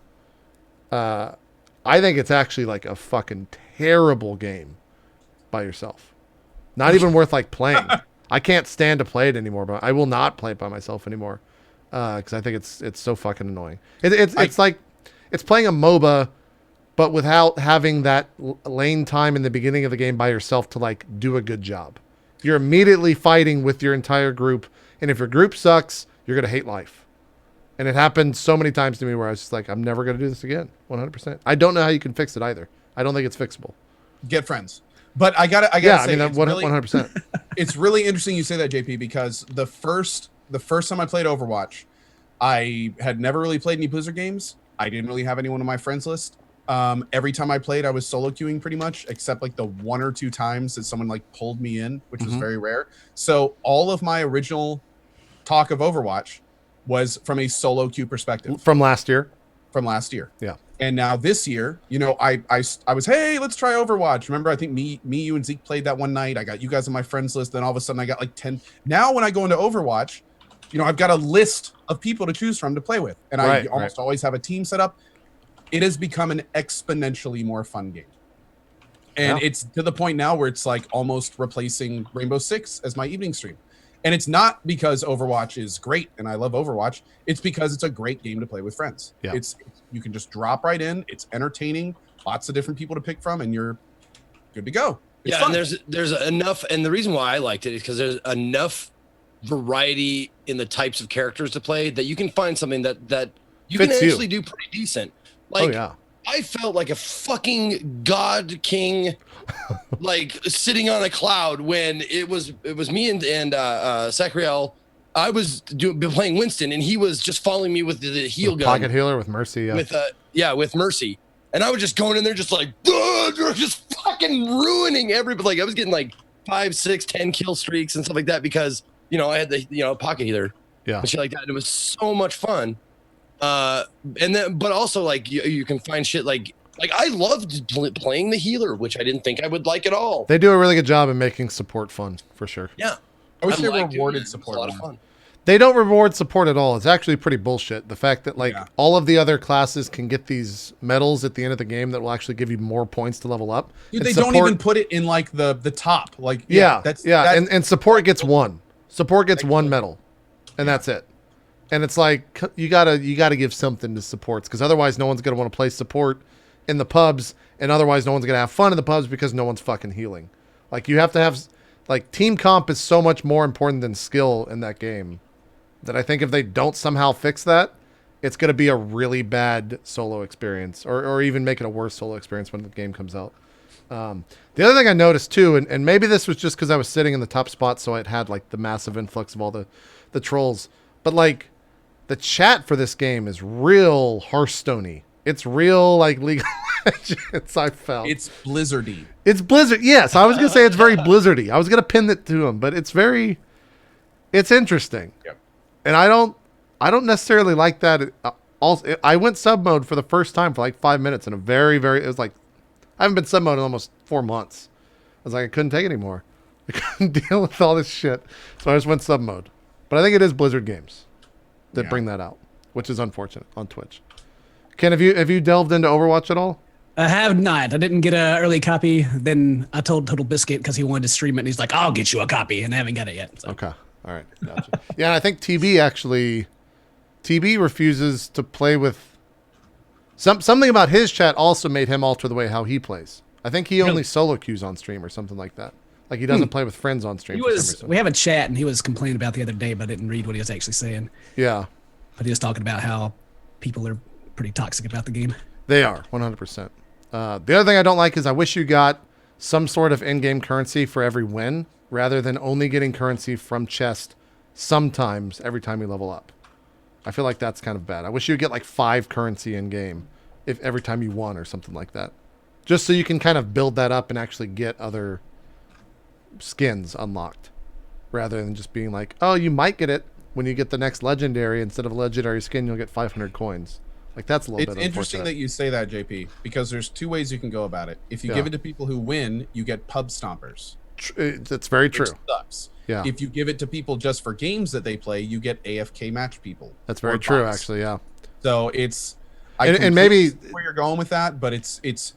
I think it's actually like a fucking terrible game by yourself. Not even worth like playing. I can't stand to play it anymore, but I will not play it by myself anymore because I think it's so fucking annoying. It's like it's playing a MOBA, but without having that lane time in the beginning of the game by yourself to like do a good job. You're immediately fighting with your entire group, and if your group sucks, you're gonna hate life. And it happened so many times to me where I was just like, I'm never gonna do this again. 100%. I don't know how you can fix it either. I don't think it's fixable. Get friends. But I gotta say, I mean, 100%. It's really interesting you say that, JP, because the first time I played Overwatch, I had never really played any Blizzard games. I didn't really have anyone on my friends list. Every time I played, I was solo queuing pretty much, except like the one or two times that someone like pulled me in, which was very rare. So all of my original talk of Overwatch was from a solo queue perspective. From last year? From last year. Yeah. And now this year, I was, hey, let's try Overwatch. Remember, I think me, you, and Zeke played that one night. I got you guys on my friends list. Then all of a sudden I got like 10. Now when I go into Overwatch, I've got a list of people to choose from to play with. And I almost always have a team set up. It has become an exponentially more fun game. And it's to the point now where it's like almost replacing Rainbow Six as my evening stream. And it's not because Overwatch is great and I love Overwatch. It's because it's a great game to play with friends. Yeah. You can just drop right in. It's entertaining. Lots of different people to pick from, and you're good to go. It's yeah, fun. and there's enough, and the reason why I liked it is because there's enough variety in the types of characters to play that you can find something that you can Fits you. actually do pretty decent. Like, Oh yeah. I felt like a fucking god king, like sitting on a cloud when it was me and Sacriel. I was playing Winston, and he was just following me with the heal gun, Pocket healer with Mercy. Yeah. with Mercy, and I was just going in there just like just fucking ruining everybody. Like I was getting like 5, 6, 10 kill streaks and stuff like that because I had the pocket healer, and shit like that. And it was so much fun. And then, but also like you can find shit like I loved playing the healer, which I didn't think I would like at all. They do a really good job in making support fun, for sure. Yeah, I wish they liked rewarded it. support. It was a lot of fun. They don't reward support at all. It's actually pretty bullshit. The fact that all of the other classes can get these medals at the end of the game that will actually give you more points to level up. Dude, they don't even put it in like the top. Like and support gets one. Support gets one medal, and that's it. And it's like you gotta give something to supports because otherwise no one's gonna want to play support in the pubs, and otherwise no one's gonna have fun in the pubs because no one's fucking healing. Like you have to have team comp is so much more important than skill in that game that I think if they don't somehow fix that, it's gonna be a really bad solo experience, or even make it a worse solo experience when the game comes out. The other thing I noticed too, and maybe this was just because I was sitting in the top spot, so it had like the massive influx of all the trolls, but like the chat for this game is real Hearthstone-y. It's real like League of Legends. I felt it's Blizzardy. It's Blizzard. Yes, I was gonna say it's very Blizzardy. I was gonna pin it to him, but it's interesting. Yep. And I don't necessarily like that. Also, I went sub mode for the first time for like 5 minutes, and it was like I haven't been sub mode in almost 4 months. I was like I couldn't take it anymore. I couldn't deal with all this shit, so I just went sub mode. But I think it is Blizzard games that bring that out, which is unfortunate on Twitch. Ken, have you delved into Overwatch at all? I have not. I didn't get an early copy. Then I told Total Biscuit because he wanted to stream it, and he's like, "I'll get you a copy," and I haven't got it yet. So. Okay, all right, gotcha. Yeah, and I think TB refuses to play with. Something about his chat also made him alter the way how he plays. I think he only solo queues on stream or something like that. Like he doesn't play with friends on stream. We have a chat, and he was complaining about the other day, but I didn't read what he was actually saying. Yeah, but he was talking about how people are pretty toxic about the game. They are 100%. The other thing I don't like is I wish you got some sort of in-game currency for every win, rather than only getting currency from chest sometimes every time you level up. I feel like that's kind of bad. I wish you'd get like 5 currency in game if every time you won or something like that, just so you can kind of build that up and actually get other skins unlocked, rather than just being like, oh, you might get it when you get the next legendary. Instead of a legendary skin, you'll get 500 coins. Like that's a little bit. It's interesting that you say that, JP, because there's 2 ways you can go about it. If you give it to people who win, you get pub stompers. That's very true. Sucks. Yeah. If you give it to people just for games that they play, you get AFK match people. That's very true, actually. Yeah. So it's, and maybe where you're going with that, but it's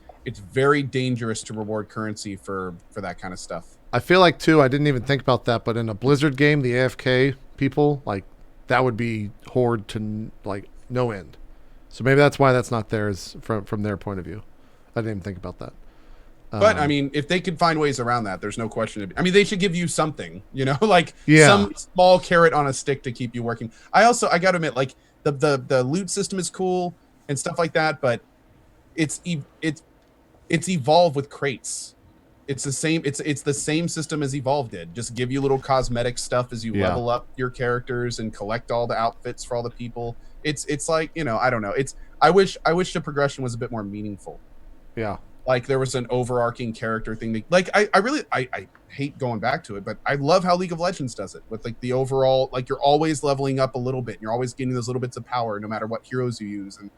very dangerous to reward currency for that kind of stuff. I feel like too, I didn't even think about that, but in a Blizzard game, the AFK people, like that would be horde to like no end. So maybe that's why that's not there, is from their point of view. I didn't even think about that. But I mean, if they could find ways around that, there's no question. I mean, they should give you something, like some small carrot on a stick to keep you working. I got to admit, like the loot system is cool and stuff like that, but it's evolved with crates. It's the same. It's the same system as Evolve did. Just give you little cosmetic stuff as you level up your characters and collect all the outfits for all the people. It's like, I don't know. I wish the progression was a bit more meaningful. Yeah. Like there was an overarching character thing. I hate going back to it, but I love how League of Legends does it with like the overall, like you're always leveling up a little bit. And you're always getting those little bits of power no matter what heroes you use. And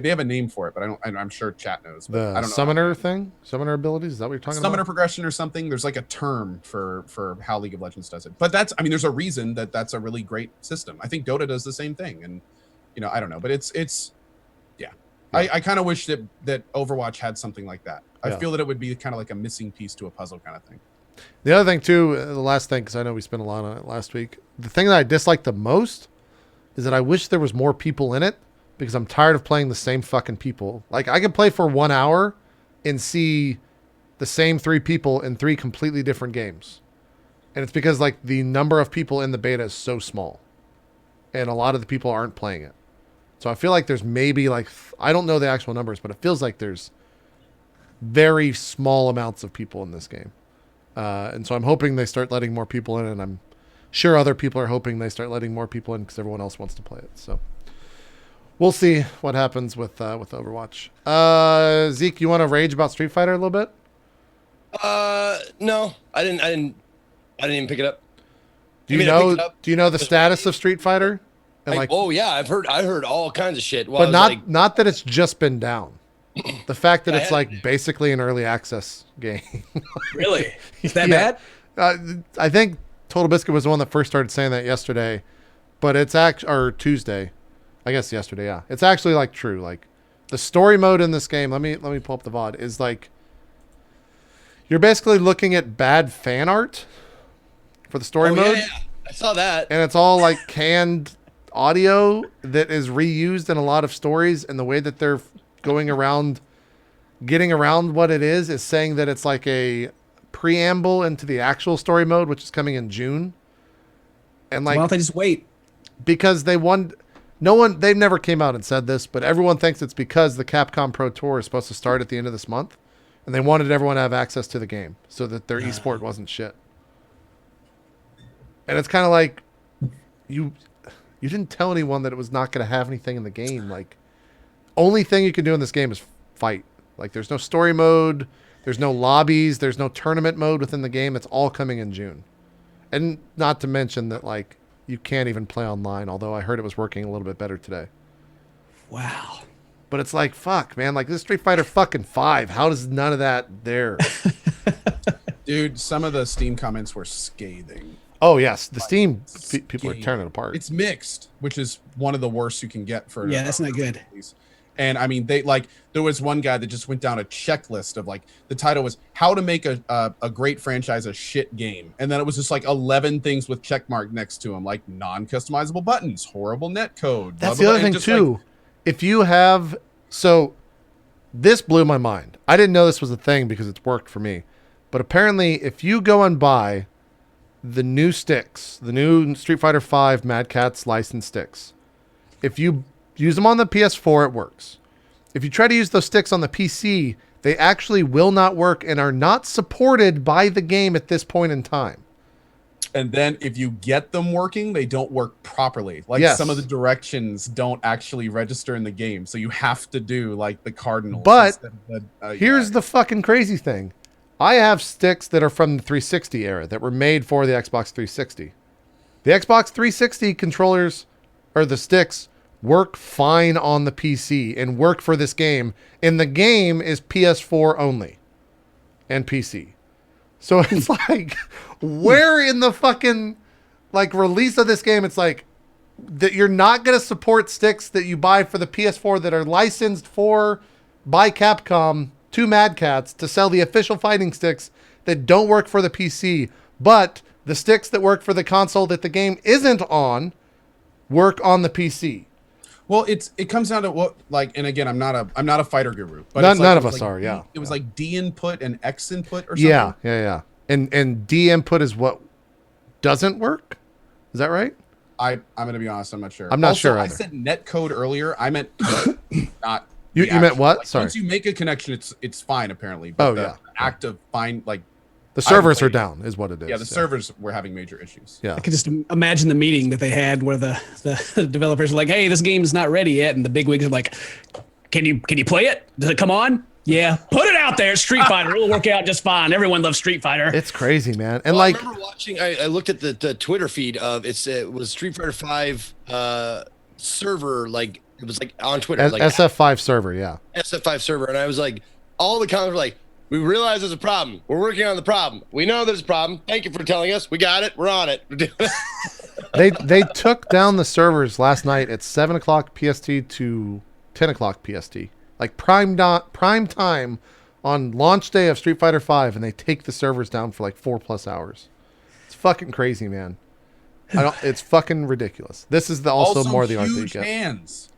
they have a name for it, but I'm sure chat knows. But I don't know. Summoner thing? Summoner abilities? Is that what you're talking about? Summoner progression or something. There's like a term for how League of Legends does it. But there's a reason that's a really great system. I think Dota does the same thing. And, I don't know, but it's yeah. I kind of wish that Overwatch had something like that. I feel that it would be kind of like a missing piece to a puzzle kind of thing. The other thing too, the last thing, because I know we spent a lot on it last week. The thing that I dislike the most is that I wish there was more people in it because I'm tired of playing the same fucking people. Like I could play for 1 hour and see the same 3 people in 3 completely different games. And it's because like the number of people in the beta is so small and a lot of the people aren't playing it. So I feel like there's maybe like, I don't know the actual numbers, but it feels like there's very small amounts of people in this game. And so I'm hoping they start letting more people in, and I'm sure other people are hoping they start letting more people in because everyone else wants to play it. So we'll see what happens with Overwatch. Zeke, you want to rage about Street Fighter a little bit? No, I didn't even pick it up. Do you know the status of Street Fighter? And oh yeah, I heard all kinds of shit. Well, but not that it's just been down. The fact that it's like basically an early access game. Really? Is that bad? I think Total Biscuit was the one that first started saying that yesterday, but it's or Tuesday, I guess yesterday. Yeah, it's actually like true. Like the story mode in this game. Let me pull up the VOD. Is like you're basically looking at bad fan art for the story mode. Yeah, I saw that, and it's all like canned audio that is reused in a lot of stories, and the way that they're getting around what it is saying that it's like a preamble into the actual story mode, which is coming in June. And like, why don't they just wait? Because they've never came out and said this, but everyone thinks it's because the Capcom Pro Tour is supposed to start at the end of this month, and they wanted everyone to have access to the game so that their esport wasn't shit. And it's kind of like you didn't tell anyone that it was not going to have anything in the game. Like, only thing you can do in this game is fight. Like, there's no story mode, there's no lobbies, there's no tournament mode within the game. It's all coming in June. And not to mention that, like, you can't even play online, although I heard it was working a little bit better today. Wow. But it's like, fuck, man. Like, this Street Fighter fucking 5. How does none of that there? Dude, some of the Steam comments were scathing. Oh, yes. The Steam people are tearing it apart. It's mixed, which is one of the worst you can get for. Yeah, that's not good. And I mean, there was one guy that just went down a checklist of like, the title was how to make a great franchise a shit game. And then it was just like 11 things with checkmark next to them, like non-customizable buttons, horrible netcode. That's the other thing too. Like, if you have, so this blew my mind. I didn't know this was a thing because it's worked for me. But apparently if you go and buy the new sticks, the new Street Fighter V Mad Catz licensed sticks, if you use them on the PS4, it works. If you try to use those sticks on the PC, they actually will not work and are not supported by the game at this point in time. And then if you get them working, they don't work properly. Like some of the directions don't actually register in the game. So you have to do like the cardinals. But here's the fucking crazy thing. I have sticks that are from the 360 era that were made for the Xbox 360. The Xbox 360 controllers, or the sticks, work fine on the PC and work for this game. And the game is PS4 only and PC. So it's like, where in the fucking like release of this game, it's like that you're not going to support sticks that you buy for the PS4 that are licensed by Capcom to Mad Catz to sell the official fighting sticks that don't work for the PC, but the sticks that work for the console that the game isn't on work on the PC. Well, it comes down to what, like, and again, I'm not a fighter guru, but none of us are. Yeah, it was like D input and X input or something. Yeah. And D input is what doesn't work. Is that right? I'm gonna be honest, I'm not sure. I'm not sure either. I said net code earlier. I meant not. You meant what? Like, sorry. Once you make a connection, it's fine apparently. But the act of the servers are down, is what it is. Yeah, the servers were having major issues. Yeah, I can just imagine the meeting that they had where the developers are like, "Hey, this game's not ready yet," and the bigwigs are like, "Can you play it? Does it come on? Yeah, put it out there. It's Street Fighter. It'll work out just fine. Everyone loves Street Fighter." It's crazy, man. And I remember watching. I looked at the Twitter feed of it was Street Fighter V server, like it was like on Twitter, like SF5 server, yeah. SF5 server, and I was like, all the comments were like, "We realize there's a problem. We're working on the problem. We know there's a problem. Thank you for telling us. We got it. We're on it." They took down the servers last night at 7:00 PST to 10:00 PST, like prime time on launch day of Street Fighter V, and they take the servers down for like 4+ hours. It's fucking crazy, man. It's fucking ridiculous. This is also more the art that you huge get. hands.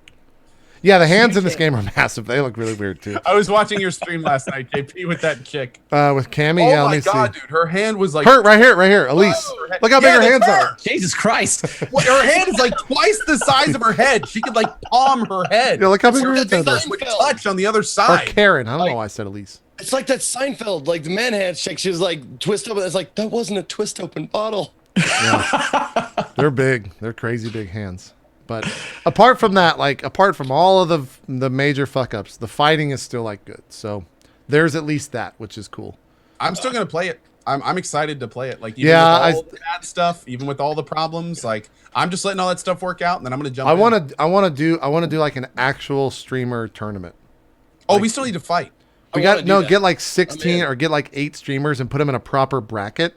Yeah, the hands in this game are massive. They look really weird too. I was watching your stream last night, JP, with that chick. With Cammy, Oh yeah. Let my me god, see. dude, her hand was like Right here, Elise. Look how big her hands are. Jesus Christ. Well, her hand is like twice the size of her head. She could like palm her head. Yeah, look how big her hands It's are. like quick touch on the other Or side. Karen. I don't know why I said Elise. It's like that Seinfeld, like the man hands chick. She was like twist open. It's like that wasn't a twist open bottle. Yeah. They're big. They're crazy big hands. But apart from that, like apart from all of the major fuck ups, the fighting is still like good. So there's at least that, which is cool. I'm still gonna play it. I'm excited to play it. Like even Yeah, with all the bad stuff, even with all the problems, like I'm just letting all that stuff work out, and then I'm gonna jump. I want to do like an actual streamer tournament. Oh, like, we still need to fight. We got get like 16 or get like 8 streamers and put them in a proper bracket,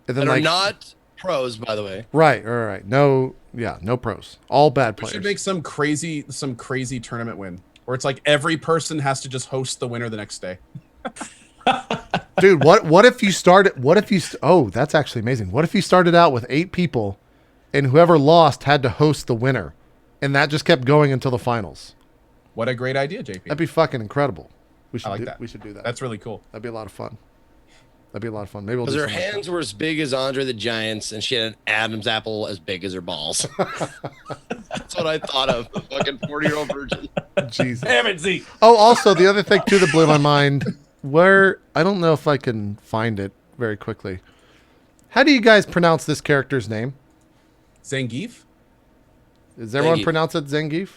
and then That like are not pros, by the way. right. No pros, all bad We players. should make some crazy tournament win where it's like every person has to just host the winner the next day. Dude, what if you started? Oh, that's actually amazing. What if you started out with 8 people, and whoever lost had to host the winner, and that just kept going until the finals? What a great idea, JP. That'd be fucking incredible. We should I like do that. We should do that. That's really cool. That'd be a lot of fun. Maybe we'll Because do her something like hands were as big as Andre the Giant's, and she had an Adam's apple as big as her balls. That's what I thought of. A fucking 40-year-old virgin. that. Jesus. Damn it, Zeke. Oh, also the other thing too that blew my mind, where I don't know if I can find it very quickly. How do you guys pronounce this character's name? Zangief? Does everyone Zangief. pronounce it Zangief?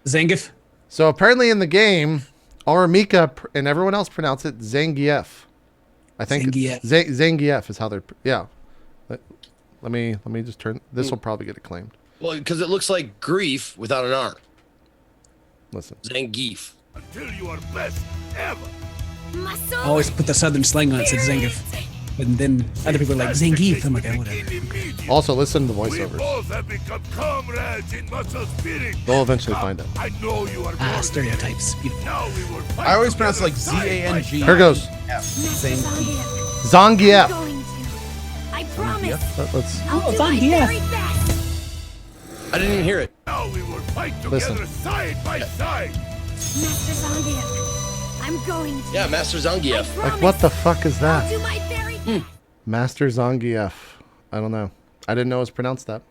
Zangief. So apparently in the game, Aramika and everyone else pronounce it Zangief. I think Zangief. Zangief is how they're. Yeah. Let me just turn. This will probably get acclaimed. Well, because it looks like grief without an R. Listen. Zangief. Until you are best ever. I always put the southern slang on it, said Zangief. And then other people are like, Zangief. I'm like, oh, whatever. Also, listen to the We voiceovers. both have become comrades in muscle spirit. They'll eventually find it. I know you are more Stereotypes. Beautiful. Now we will fight I always pronounce it like side by Z-A-N-G. Here goes. Zangief. Zangief. I promise. Let's. I'll do my Zangief. very best. I didn't even hear it. Now we will fight together Listen. side by side. Master Zangief, I'm going to. Yeah, Master I Zangief. promise. Like, what the fuck is I'll that? do my very best. Master Zangief. I don't know. I didn't know it was pronounced that.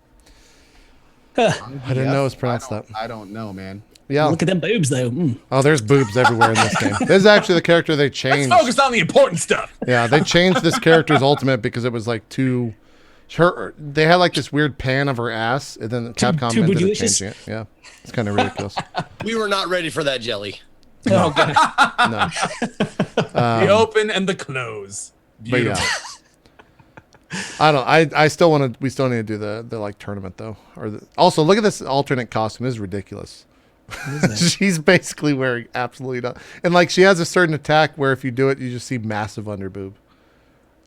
I didn't know it was pronounced that. I don't know, man. Yeah. Look at them boobs, though. Oh, there's boobs everywhere in this game. This is actually the character they changed. Focus on the important stuff. Yeah, they changed this character's ultimate because it was like too. They had like this weird pan of her ass, and then Capcom too ended up bootylicious? changing it. Yeah, it's kind of ridiculous. We were not ready for that jelly. Oh, God. No, The open and the close. but yeah. I don't. I still want to. We still need to do the like tournament though. Also, look at this alternate costume. This is ridiculous. She's basically wearing absolutely nothing, and like she has a certain attack where if you do it, you just see massive underboob.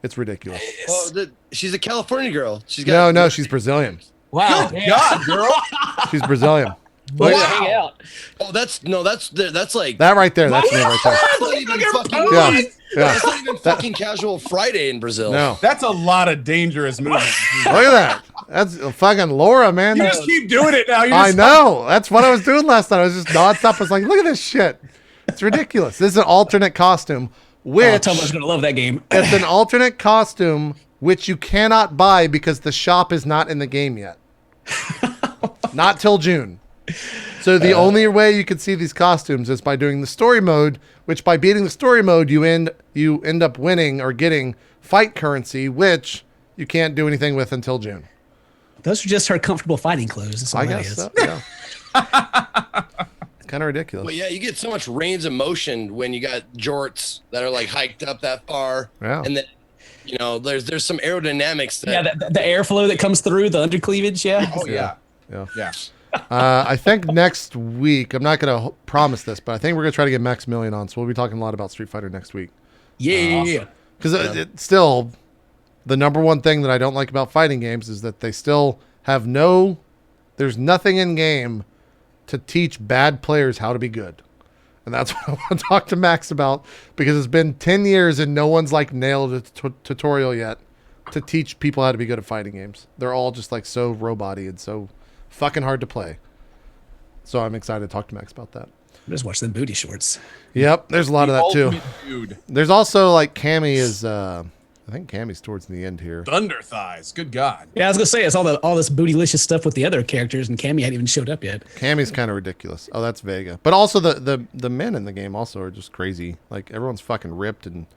It's ridiculous. Oh, she's a California girl. She's got No, she's Brazilian. Wow. God, girl. She's Brazilian. Way to hang out. Oh, that's like That right there. That's me right there. that's not even fucking, Yeah, yeah. that's not even fucking casual Friday in Brazil. No, That's a lot of dangerous movement. look at that. That's fucking Laura, man. You just keep doing it now. I know. That's what I was doing last night. I was just nonstop. I was like, look at this shit. It's ridiculous. This is an alternate costume, Oh, which Tomo's going to love that game. it's an alternate costume which you cannot buy because the shop is not in the game yet. Not till June. So the only way you can see these costumes is by doing the story mode, which by beating the story mode, you end up winning or getting fight currency, which you can't do anything with until June. Those are just her comfortable fighting clothes. That's all I that guess is. so. Yeah. It's kind of ridiculous. But yeah, you get so much range of motion when you got jorts that are like hiked up that far. Yeah. And then, you know, there's some aerodynamics that Yeah, the airflow that comes through, the undercleavage, yeah. Oh yeah. Yeah. Yeah. I think next week, I'm not going to promise this, but I think we're going to try to get Maximilian on. So we'll be talking a lot about Street Fighter next week. Yeah. Because it's still the number one thing that I don't like about fighting games is that they still have there's nothing in game to teach bad players how to be good. And that's what I want to talk to Max about, because it's been 10 years and no one's like nailed a tutorial yet to teach people how to be good at fighting games. They're all just like so robot-y and so fucking hard to play. So I'm excited to talk to Max about that. Just watch them booty shorts. Yep, there's a lot of that too. Ultimate Dude. There's also like Cammy is I think Cammy's towards the end here. Thunder thighs. Good God. Yeah, I was gonna say it's all this bootylicious stuff with the other characters, and Cammy hadn't even showed up yet. Cammy's kind of ridiculous. Oh, that's Vega. But also the men in the game also are just crazy. Like everyone's fucking ripped and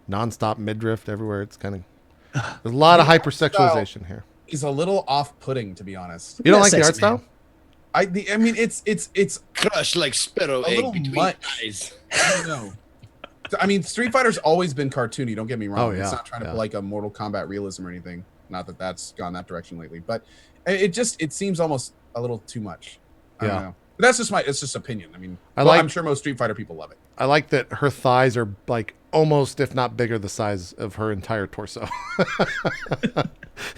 nonstop midriff everywhere. It's kind of there's a lot of hypersexualization here. He's a little off-putting, to be honest. You don't like the Sexy art style? man. I mean, it's Crushed like sparrow A egg little between much. eyes. I don't know. I mean, Street Fighter's always been cartoony. Don't get me wrong. Oh, yeah, It's not trying to yeah. be like a Mortal Kombat realism or anything. Not that that's gone that direction lately, but it seems almost a little too much. I don't Yeah. know. But that's just it's just opinion. I mean, I like- I'm sure most Street Fighter people love it. I like that her thighs are like almost, if not bigger, the size of her entire torso.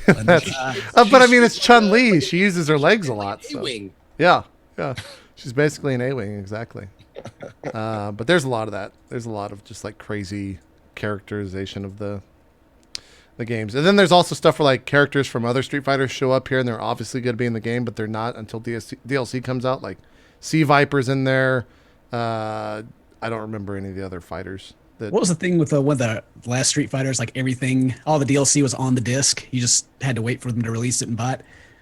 That's- but I mean, it's Chun-Li. She uses her legs a lot. So. A-wing. Yeah, yeah. She's basically an A-wing, exactly. But there's a lot of that. There's a lot of just like crazy characterization of the games. And then there's also stuff where like characters from other Street Fighters show up here and they're obviously going to be in the game, but they're not until DLC comes out. Like Sea Viper's in there. I don't remember any of the other fighters. What was the thing with the last Street Fighters? Like everything, all the DLC was on the disc. You just had to wait for them to release it and buy it.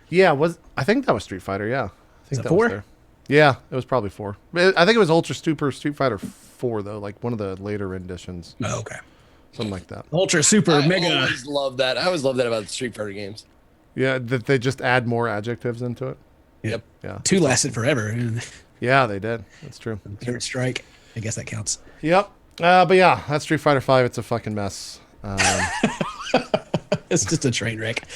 Yeah, I think that was Street Fighter, yeah. I think that was 4? there. Yeah, it was probably 4. I think it was Ultra Super Street Fighter 4 though, like one of the later renditions. Oh, okay. Something like that. Ultra, super, I mega. always love that. I always love that about the Street Fighter games. Yeah, that they just add more adjectives into it. Yep. Yeah. 2 lasted forever. Yeah, they did. That's true. Third Strike. I guess that counts. Yep. But yeah, that's Street Fighter 5. It's a fucking mess. It's just a train wreck.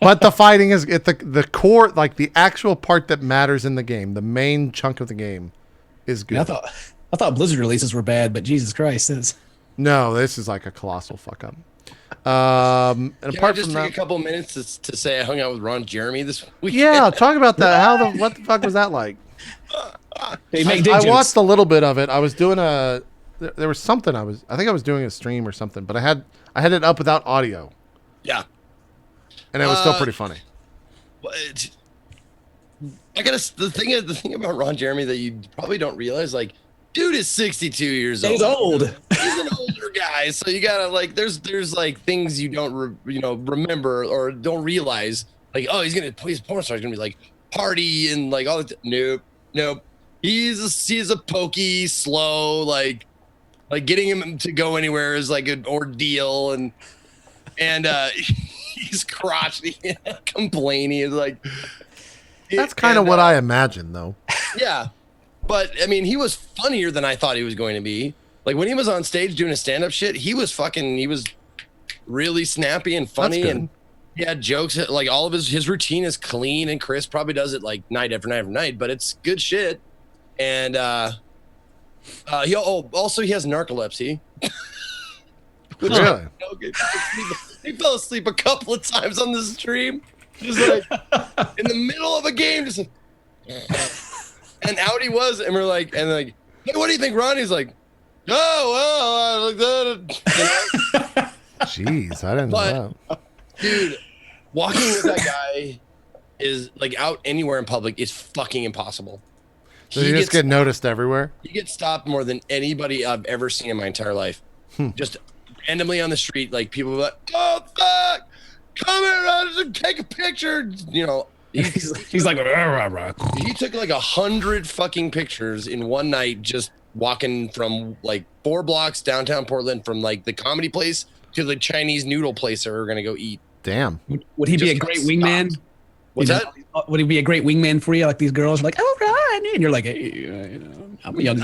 But the fighting is the core, like the actual part that matters in the game, the main chunk of the game is good. I thought Blizzard releases were bad, but Jesus Christ, No, this is like a colossal fuck up. And Can I apart just from take that, a couple minutes to say I hung out with Ron Jeremy this week? yeah, talk about that. What the fuck was that like? they make I jokes. watched a little bit of it. I was doing there was something I think I was doing a stream or something, but I had it up without audio, Yeah. and it was still pretty funny. But the thing about Ron Jeremy that you probably don't realize, like, dude is 62 years old. He's old. He's an older guy, so you gotta like. There's like things you don't remember or don't realize. Like, oh, he's porn star. He's gonna be like party and like all the. Nope. He's a pokey, slow, like getting him to go anywhere is like an ordeal, and he's crotchety, complaining, and like. That's kind of what I imagined, though. Yeah. But I mean, he was funnier than I thought he was going to be. Like when he was on stage doing his stand-up shit, he was really snappy and funny, That's good. and he had jokes. Like all of his routine is clean, and Chris probably does it like night after night after night, but it's good shit. And he has narcolepsy. Really? He fell asleep a couple of times on the stream, just like in the middle of a game, just like, and out he was, and we're like, hey, what do you think, Ron? He's like, oh, well, I looked at it. Jeez, I didn't know that. Dude, walking with that guy is like out anywhere in public is fucking impossible. So you just get noticed everywhere? He gets stopped more than anybody I've ever seen in my entire life. Just randomly on the street, like people are like, oh fuck, come here, take a picture. He's like, rah, rah, rah. He took like 100 fucking pictures in one night, just walking from like 4 blocks downtown Portland, from like the comedy place to the Chinese noodle place that we were gonna go eat. Damn. Would he be a Just great got wingman? stopped. What's that? Would he be a great wingman for you? Like these girls are like, oh, Ron, and you're like, hey, I'm a young.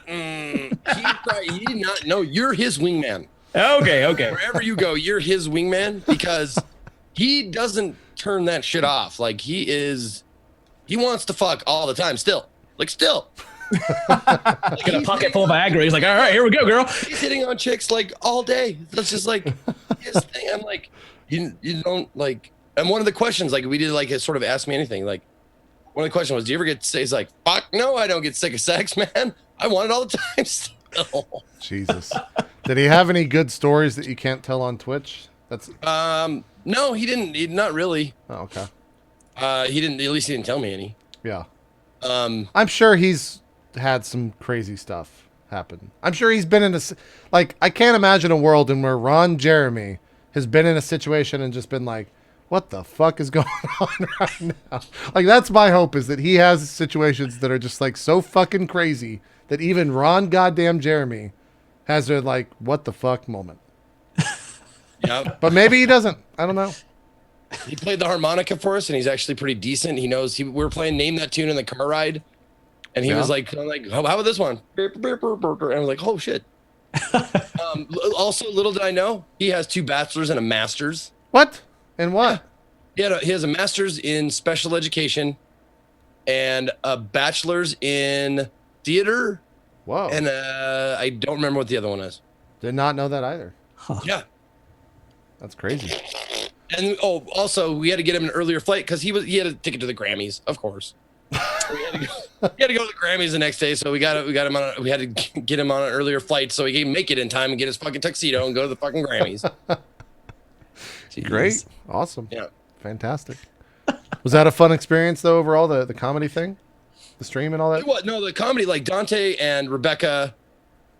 He did not. No, you're his wingman. Okay. Wherever you go, you're his wingman, because he doesn't turn that shit off. Like he wants to fuck all the time. Still. Got a pocket full of Viagra. He's like, all right, here we go, girl. He's hitting on chicks like all day. That's just like his thing. I'm like, you don't like. And one of the questions, like we did, like a sort of ask me anything. Like one of the questions was, do you ever get sick? He's like, fuck no, I don't get sick of sex, man. I want it all the time still. Jesus. Did he have any good stories that you can't tell on Twitch? That's No, he didn't. Not really. oh, okay. He didn't. At least he didn't tell me any. Yeah. I'm sure he's had some crazy stuff happen. I'm sure he's been in like, I can't imagine a world in where Ron Jeremy has been in a situation and just been like, what the fuck is going on right now? Like, that's my hope, is that he has situations that are just like so fucking crazy that even Ron goddamn Jeremy has their like, what the fuck moment. Yeah. But maybe he doesn't. I don't know. He played the harmonica for us, and he's actually pretty decent. He knows. We were playing Name That Tune in the car ride, and he was like, how about this one? And I was like, oh shit. Also, little did I know, he has 2 bachelors and a master's. What? And what? Yeah. He has a master's in special education and a bachelor's in theater. Whoa. And I don't remember what the other one is. Did not know that either. Yeah. That's crazy. And also we had to get him an earlier flight because he had a ticket to the Grammys, of course. So he had to go to the Grammys the next day, so we had to get him on an earlier flight so he can make it in time and get his fucking tuxedo and go to the fucking Grammys. Great. Awesome. Yeah. Fantastic. Was that a fun experience though overall, the comedy thing? The stream and all that? What? No, the comedy, like Dante and Rebecca,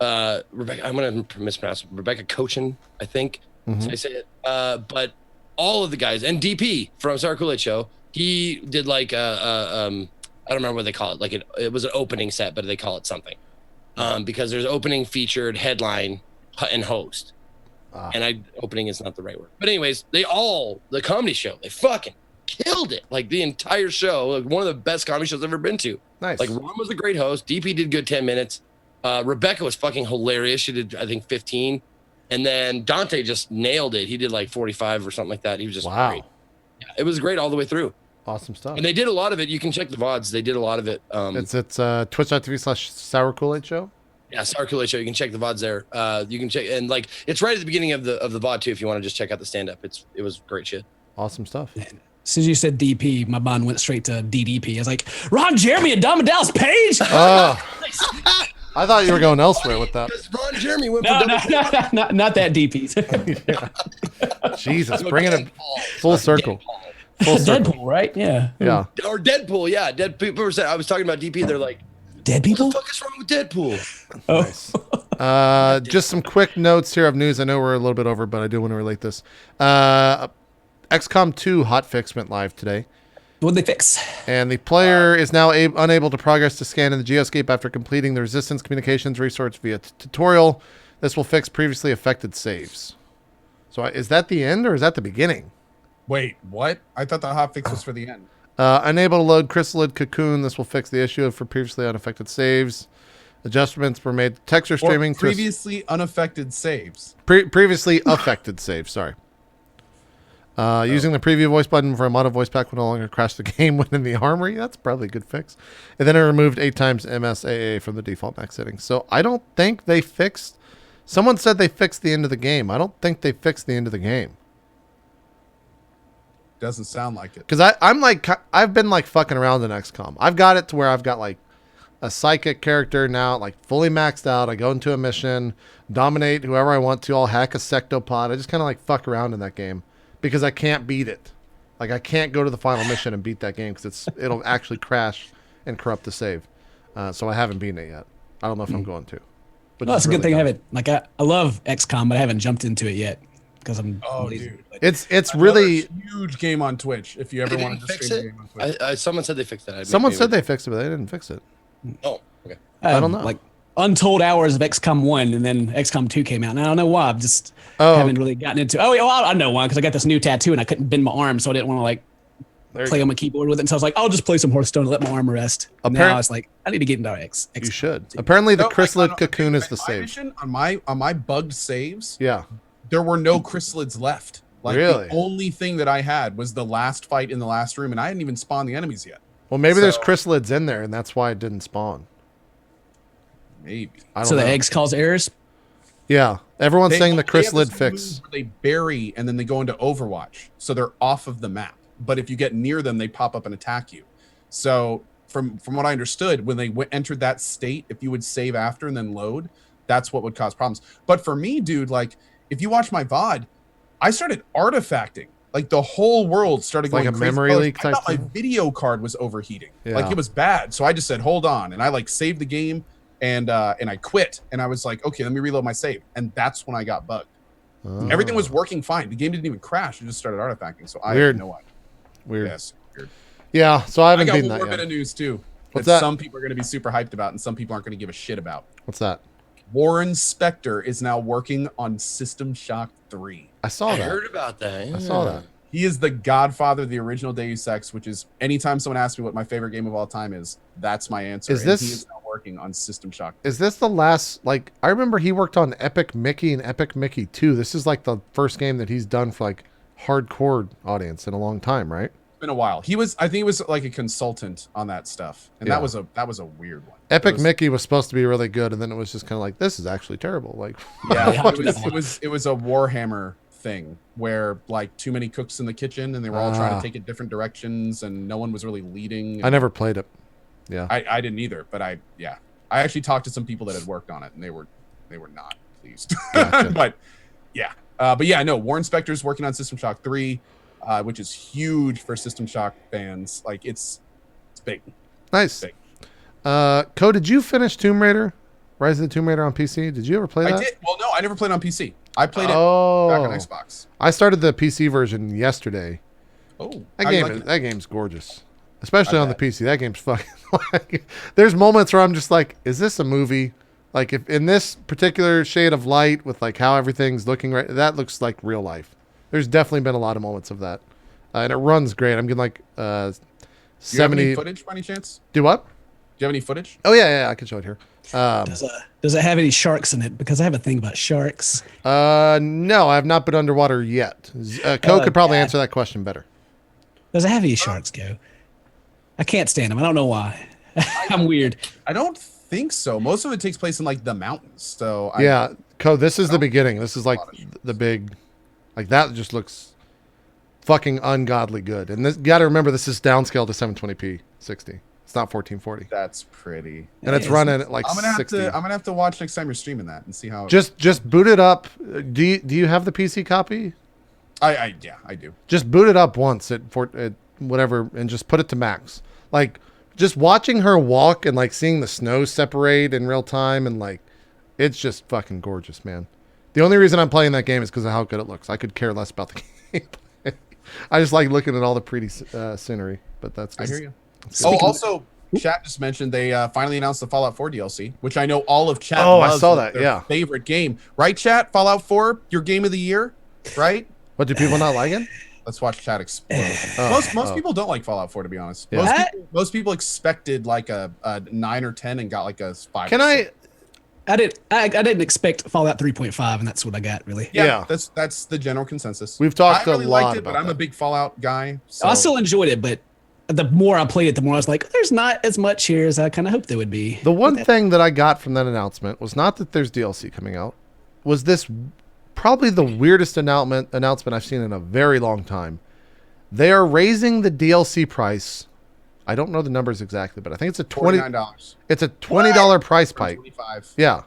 I'm gonna mispronounce it, Rebecca Cochin, I think. So I say it. But all of the guys, and DP from Sour Kool-Aid Show, he did like I don't remember what they call it. Like it was an opening set, but they call it something. Because there's opening, featured, headline, and host. And opening is not the right word. But anyways, the comedy show, they fucking killed it. Like the entire show, like one of the best comedy shows I've ever been to. Nice. Like Ron was a great host. DP did good 10 minutes. Rebecca was fucking hilarious. She did, I think, 15. And then Dante just nailed it. He did like 45 or something like that. He was just great. Yeah, it was great all the way through. Awesome stuff. And they did a lot of it. You can check the VODs. They did a lot of it. It's twitch.tv/Sour Kool-Aid Show. Yeah, Sour Kool-Aid Show. You can check the VODs there. You can check, and like it's right at the beginning of the VOD too. If you want to just check out the stand-up, it was great shit. Awesome stuff. As soon as you said DP, my mind went straight to DDP. I was like, Ron Jeremy and Dumb and Dallas Page. I thought you were going elsewhere with that. Ron Jeremy went No, not that DP. Jesus, bringing it full circle. Full circle. Deadpool, right? Yeah. Yeah. Or Deadpool, yeah. People were saying, I was talking about DP. They're like, Dead people? what the fuck is wrong with Deadpool? Nice. Just some quick notes here of news. I know we're a little bit over, but I do want to relate this. XCOM 2 hotfix went live today. What'd they fix? And the player is now unable to progress to scan in the geoscape after completing the Resistance Communications resource via tutorial. This will fix previously affected saves. So is that the end or is that the beginning? Wait, what? I thought the hotfix was for the end. Unable to load Chrysalid Cocoon. This will fix the issue for previously unaffected saves. Adjustments were made to texture streaming. Previously unaffected saves. Previously affected saves, sorry. Using the preview voice button for a mono voice pack will no longer crash the game when in the armory. That's probably a good fix. And then it removed 8 times MSAA from the default max settings. So I don't think they fixed... Someone said they fixed the end of the game. I don't think they fixed the end of the game. Doesn't sound like it. Because I've been like fucking around in XCOM. I've got it to where I've got like a psychic character now, like fully maxed out. I go into a mission, dominate whoever I want to. I'll hack a sectopod. I just kind of like fuck around in that game because I can't beat it. Like I can't go to the final mission and beat that game because it'll actually crash and corrupt the save. So I haven't beaten it yet. I don't know if I'm going to. Well, that's a good thing I haven't. Like I love XCOM, but I haven't jumped into it yet because I'm. Oh, lazy. dude. It's really huge game on Twitch. If you ever wanted to fix stream it, a game on Twitch. someone said they fixed it. someone said they fixed it, but they didn't fix it. Oh, okay. I don't know. Like untold hours of XCOM 1, and then XCOM 2 came out. And I don't know why. I've just haven't really gotten into. Oh, well, I know why because I got this new tattoo and I couldn't bend my arm, so I didn't want to like play on my keyboard with it. And so I was like, I'll just play some Hearthstone and let my arm rest. Now I was like, I need to get into XCOM. You should. Apparently, the Chrysalid Cocoon is the my save. mission, on my bugged saves, Yeah. there were no chrysalids left. Like Really? the only thing that I had was the last fight in the last room, and I hadn't even spawned the enemies yet. Well, maybe there's So- chrysalids in there, and that's why it didn't spawn. Maybe. I don't So know. the eggs cause errors. Yeah, everyone's saying the they have chrysalid this fix. move where they bury and then they go into Overwatch, so they're off of the map. But if you get near them, they pop up and attack you. So from what I understood, when they entered that state, if you would save after and then load, that's what would cause problems. But for me, dude, like if you watch my VOD, I started artifacting. Like the whole world started going like a crazy. memory leak I type thought my thing? video card was overheating. Yeah. Like it was bad. So I just said, hold on. And I like saved the game and I quit. And I was like, okay, let me reload my save. And that's when I got bugged. Oh. Everything was working fine. The game didn't even crash. It just started artifacting. So I Weird. had no idea. Weird. Yes. Weird. Yeah, so I I haven't got beaten one that more bit yet. of news too. What's that that? some people are going to be super hyped about and some people aren't going to give a shit about. What's that? Warren Spector is now working on System Shock 3. I saw I that. heard about that. I saw that. He is the godfather of the original Deus Ex, which is anytime someone asks me what my favorite game of all time is, that's my answer. Is And this- he is now working on System Shock. Is this the last, like, I remember he worked on Epic Mickey and Epic Mickey 2. This is like the first game that he's done for like hardcore audience in a long time, right? It's been a while. I think he was like a consultant on that stuff. And Yeah. that was a weird one. Epic It was- Mickey was supposed to be really good, and then it was just kind of like, this is actually terrible. Like, Yeah, Yeah. it was a Warhammer thing where like too many cooks in the kitchen and they were all trying Ah. to take it different directions and no one was really leading. I never played it. Yeah. I didn't either, but I actually talked to some people that had worked on it and they were not pleased. Gotcha. but yeah, no, Warren Spector's working on System Shock 3, which is huge for System Shock fans. Like it's big. Nice. Big. Co, did you finish Tomb Raider? Rise of the Tomb Raider on PC? Did you ever play that? I did. Well, no, I never played on PC. I played it back on Xbox. I started the PC version yesterday. Oh, That how you game, like it? that game's gorgeous, especially I on the bet. PC. That game's fucking. Like, there's moments where I'm just like, is this a movie? Like, if in this particular shade of light with like how everything's looking right, that looks like real life. There's definitely been a lot of moments of that, and it runs great. I'm getting like Do you have 70. any footage by any chance? Do what? Do you have any footage? Oh yeah, I can show it here. Does it have any sharks in it? Because I have a thing about sharks. No, I have not been underwater yet. Co could probably God. answer that question better. Does it have any sharks, Go? I can't stand them. I don't know why. I'm weird. I don't think so. Most of it takes place in like the mountains. So Yeah, Co, this is the beginning. This is like lot of shit. the big, like that just looks fucking ungodly good. And this, you got to remember, this is downscaled to 720p 60. It's not 1440, that's pretty. and it's Yes. running at like I'm gonna have 60. to. I'm gonna have to watch next time you're streaming that and see how. Just boot it up. Do you have the PC copy? I do. Just boot it up once at whatever, and just put it to max. Like just watching her walk and like seeing the snow separate in real time, and like it's just fucking gorgeous, man. The only reason I'm playing that game is because of how good it looks. I could care less about the game. I just like looking at all the pretty scenery, but that's I good. hear you. Speaking Oh, of- also, chat just mentioned they finally announced the Fallout 4 DLC, which I know all of chat. Oh, I loves. saw It's that, their yeah. favorite game, right? Chat, Fallout 4, your game of the year, right? What, do people not like it? Let's watch chat explode. Oh, Most people don't like Fallout 4, to be honest. Yeah. Most people expected like a 9 or 10 and got like a 5. Can or I? 6. I didn't expect Fallout 3.5, and that's what I got really. Yeah, Yeah. that's the general consensus. We've talked I really a lot liked it, but about I'm a that. big Fallout guy. So I still enjoyed it, but the more I played it, the more I was like, there's not as much here as I kind of hoped there would be. The one thing that I got from that announcement was not that there's DLC coming out. Was this probably the weirdest announcement I've seen in a very long time? They are raising the DLC price. I don't know the numbers exactly, but I think it's a $49. It's a $20 price hike. 25. Yeah.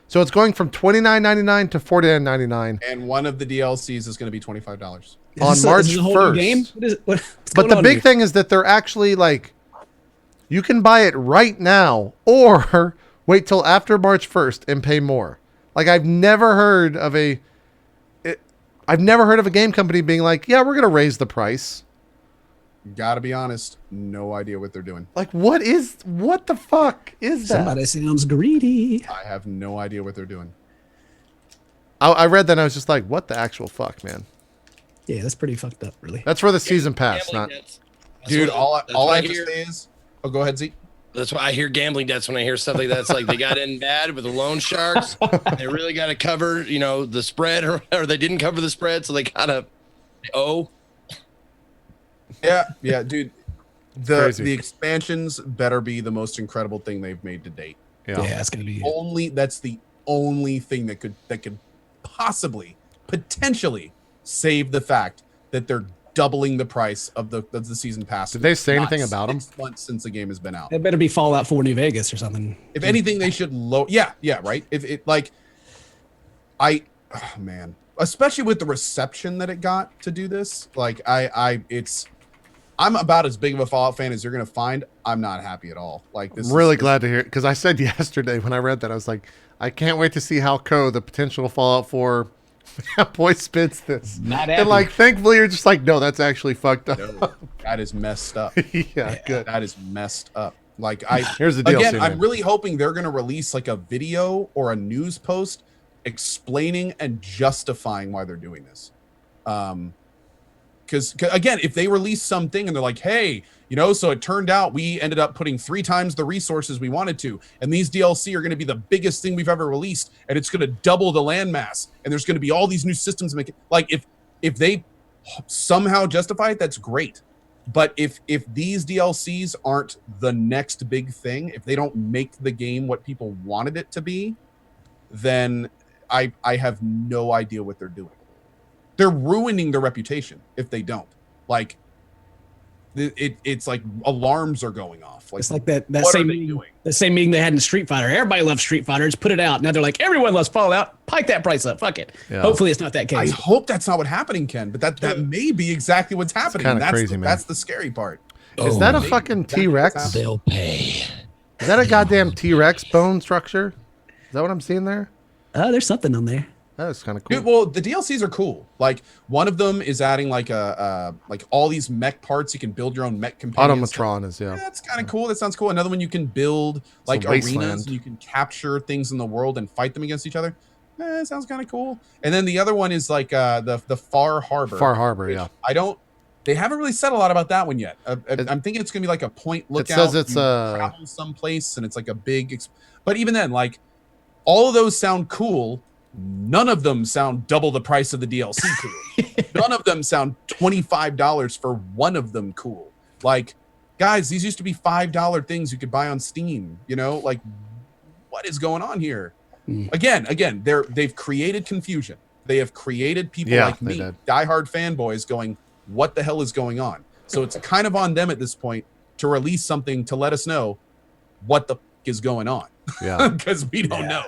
So it's going from $29.99 to $49.99. And one of the DLCs is going to be $25. Is on this March is this a whole new 1st. game? What's But going the on big here? thing is that they're actually like, you can buy it right now or wait till after March 1st and pay more. Like I've never heard of a game company being like, yeah, we're going to raise the price. Gotta be honest, no idea what they're doing. Like what the fuck is that? Somebody sounds greedy. I have no idea what they're doing. I read that and I was just like, what the actual fuck, man? Yeah, that's pretty fucked up, really. That's for the season pass, Gambling not. debts. That's Dude, what- that's all what I have to hear. say is, oh, go ahead, Zeke. That's why I hear gambling debts when I hear stuff like that. It's like they got in bad with the loan sharks. They really got to cover, the spread, or they didn't cover the spread, so they gotta owe. Yeah, dude. crazy. The expansions better be the most incredible thing they've made to date. Yeah, it's gonna be. That's the only thing that could possibly, potentially save the fact that they're doubling the price of the season pass. Did they say Not anything about 6 months since the game has been out. It better be Fallout 4 New Vegas or something. If anything, they should low. Yeah, right. If it like, oh man, especially with the reception that it got to do this, like I'm about as big of a Fallout fan as you're gonna find. I'm not happy at all. Like this. I'm really glad to hear it because I said yesterday when I read that I was like, I can't wait to see how the potential Fallout 4 boy spits this. Not and happy. like, thankfully, you're just like, no, that's actually fucked up. No, that is messed up. Yeah, good. That is messed up. Like Here's the DLC, again, man. I'm really hoping they're gonna release like a video or a news post explaining and justifying why they're doing this. Because again, if they release something and they're like, hey, so it turned out we ended up putting 3 times the resources we wanted to, and these DLC are going to be the biggest thing we've ever released, and it's going to double the landmass, and there's going to be all these new systems. Like if they somehow justify it, that's great. But if these DLCs aren't the next big thing, if they don't make the game what people wanted it to be, then I have no idea what they're doing. They're ruining their reputation if they don't. Like it's like alarms are going off. Like, It's like that what same are they meeting, doing? the same meeting they had in Street Fighter. Everybody loves Street Fighter. Just put it out. Now they're like, everyone loves Fallout. Pike that price up. Fuck it. Yeah. Hopefully it's not that I case. hope that's not what's happening, Ken. But that may be exactly what's happening. kinda That's crazy, man. That's the scary part. Is that a Maybe fucking exactly what's T-Rex? happening. They'll pay. Is that a goddamn T-Rex bone structure? Is that what I'm seeing there? There's something on there. That is kind of cool. Dude, well, the DLCs are cool. Like one of them is adding like like all these mech parts. You can build your own mech companions. Automatron is, yeah. That's kind of cool. That sounds cool. Another one, you can build like a arenas wasteland. and you can capture things in the world and fight them against each other. That sounds kind of cool. And then the other one is like the Far Harbor. Far Harbor, yeah. They haven't really said a lot about that one yet. I'm thinking it's gonna be like a point lookout. says it's you travel someplace and it's like a big. But even then, like all of those sound cool. None of them sound double the price of the DLC cool. None of them sound $25 for one of them cool. Like, guys, these used to be $5 things you could buy on Steam. Like, what is going on here? Again, they've created confusion. They have created people like me, diehard fanboys, going, "What the hell is going on?" So it's kind of on them at this point to release something to let us know what the is going on. Yeah, because we don't know.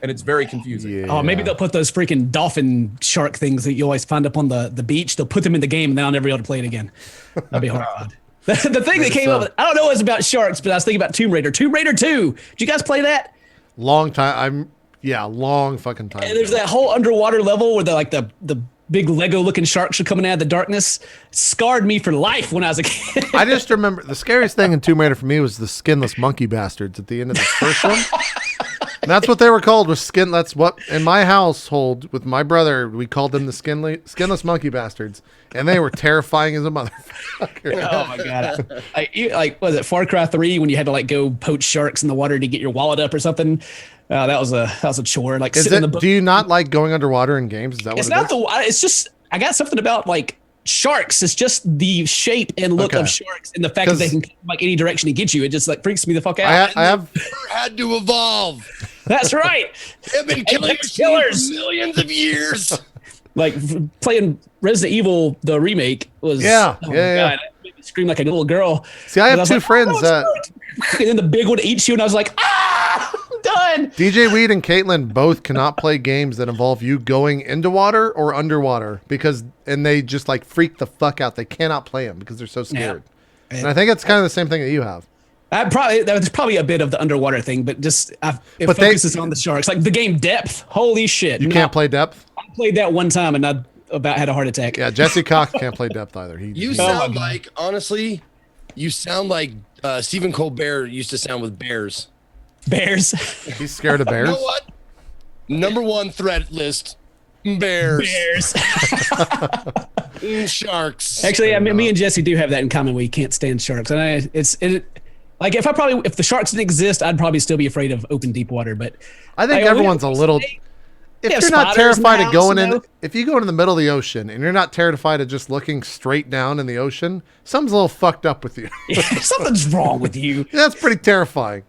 And it's very confusing. Yeah. Oh, maybe they'll put those freaking dolphin shark things that you always find up on the beach. They'll put them in the game and then I'll never be able to play it again. That'd be horrified. The thing that came up, I don't know what's about sharks, but I was thinking about Tomb Raider. Tomb Raider 2. Did you guys play that? Long fucking time. And there's that whole underwater level where the big Lego looking sharks are coming out of the darkness. It scarred me for life when I was a kid. I just remember the scariest thing in Tomb Raider for me was the skinless monkey bastards at the end of the first one. And that's what they were called, was skin. That's what in my household with my brother we called them the skinless monkey bastards, and they were terrifying as a motherfucker. Oh my god! Like was it Far Cry 3 when you had to like go poach sharks in the water to get your wallet up or something? That was a chore. Like Is sitting in it? the boat. Do you not like going underwater in games? Is that It's what not it is? it's just I got something about like sharks. It's just the shape and look Okay. of sharks and the fact that they can come like any direction to get you. It just like freaks me the fuck out. I have. Never had to evolve. That's right. They've been killing Apex killers killers. for millions of years. Like playing Resident Evil the remake was Yeah, oh my yeah. God, it made me scream like a little girl. See, I have was two like, friends oh, that and then the big one eats you, and I was like, I'm done. DJ Weed and Caitlin both cannot play games that involve you going into water or underwater and they just like freak the fuck out. They cannot play them because they're so scared. Yeah. And I think it's kind of the same thing that you have. There's probably a bit of the underwater thing, but just it focuses on the sharks. Like the game Depth. Holy shit! You can't play depth. I played that one time and I about had a heart attack. Yeah, Jesse Cox can't play depth either. You sound like, honestly, Stephen Colbert used to sound with bears. Bears. He's scared of bears. You know what? Number one threat list: bears. Bears. Sharks. Actually, I mean, me and Jesse do have that in common. We can't stand sharks, and like if the sharks didn't exist, I'd probably still be afraid of open deep water. But I think everyone's a little. If you're not terrified of going in, if you go into the middle of the ocean and you're not terrified of just looking straight down in the ocean, something's a little fucked up with you. Something's wrong with you. That's pretty terrifying.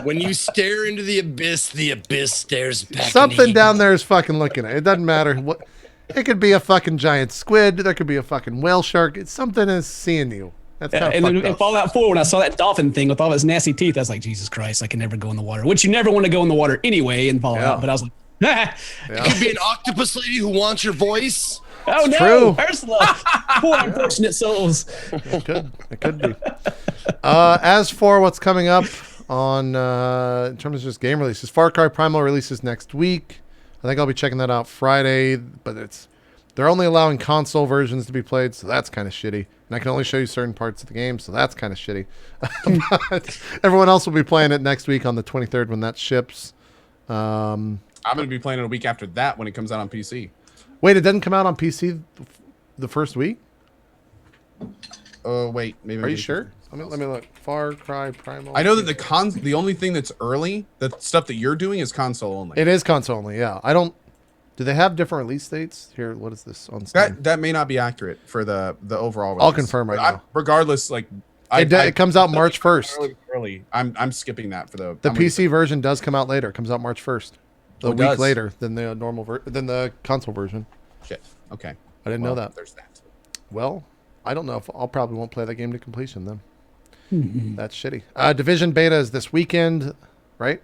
When you stare into the abyss stares back. Something down there is fucking looking at it. It doesn't matter what. It could be a fucking giant squid. There could be a fucking whale shark. It's something is seeing you. That's kind of And then fucked in up. Fallout 4, when I saw that dolphin thing with all its nasty teeth, I was like, Jesus Christ, I can never go in the water. Which you never want to go in the water anyway in Fallout. Yeah. But I was like, It could be an octopus lady who wants your voice. oh no, true. Ursula. Poor unfortunate souls. It could be. As for what's coming up on in terms of just game releases, Far Cry Primal releases next week. I think I'll be checking that out Friday, but they're only allowing console versions to be played, so that's kind of shitty. And I can only show you certain parts of the game, so that's kind of shitty. But everyone else will be playing it next week on the 23rd when that ships. I'm going to be playing it a week after that when it comes out on PC. Wait, it doesn't come out on PC the first week? Oh, wait. Maybe. Are you sure? Let me look. Far Cry Primal. I know that the only thing that's early, the stuff that you're doing is console only. It is console only, yeah. Do they have different release dates? Here, what is this on Steam? That may not be accurate for the overall release. I'll confirm right now. Regardless, like It comes out March 1st. Early. I'm skipping that for the PC version does come out later. It comes out March 1st. A it week does? later than the than the console version. Shit. Okay. I didn't know that. There's that. Well, I don't know if I'll probably won't play that game to completion then. That's shitty. Division beta is this weekend, right?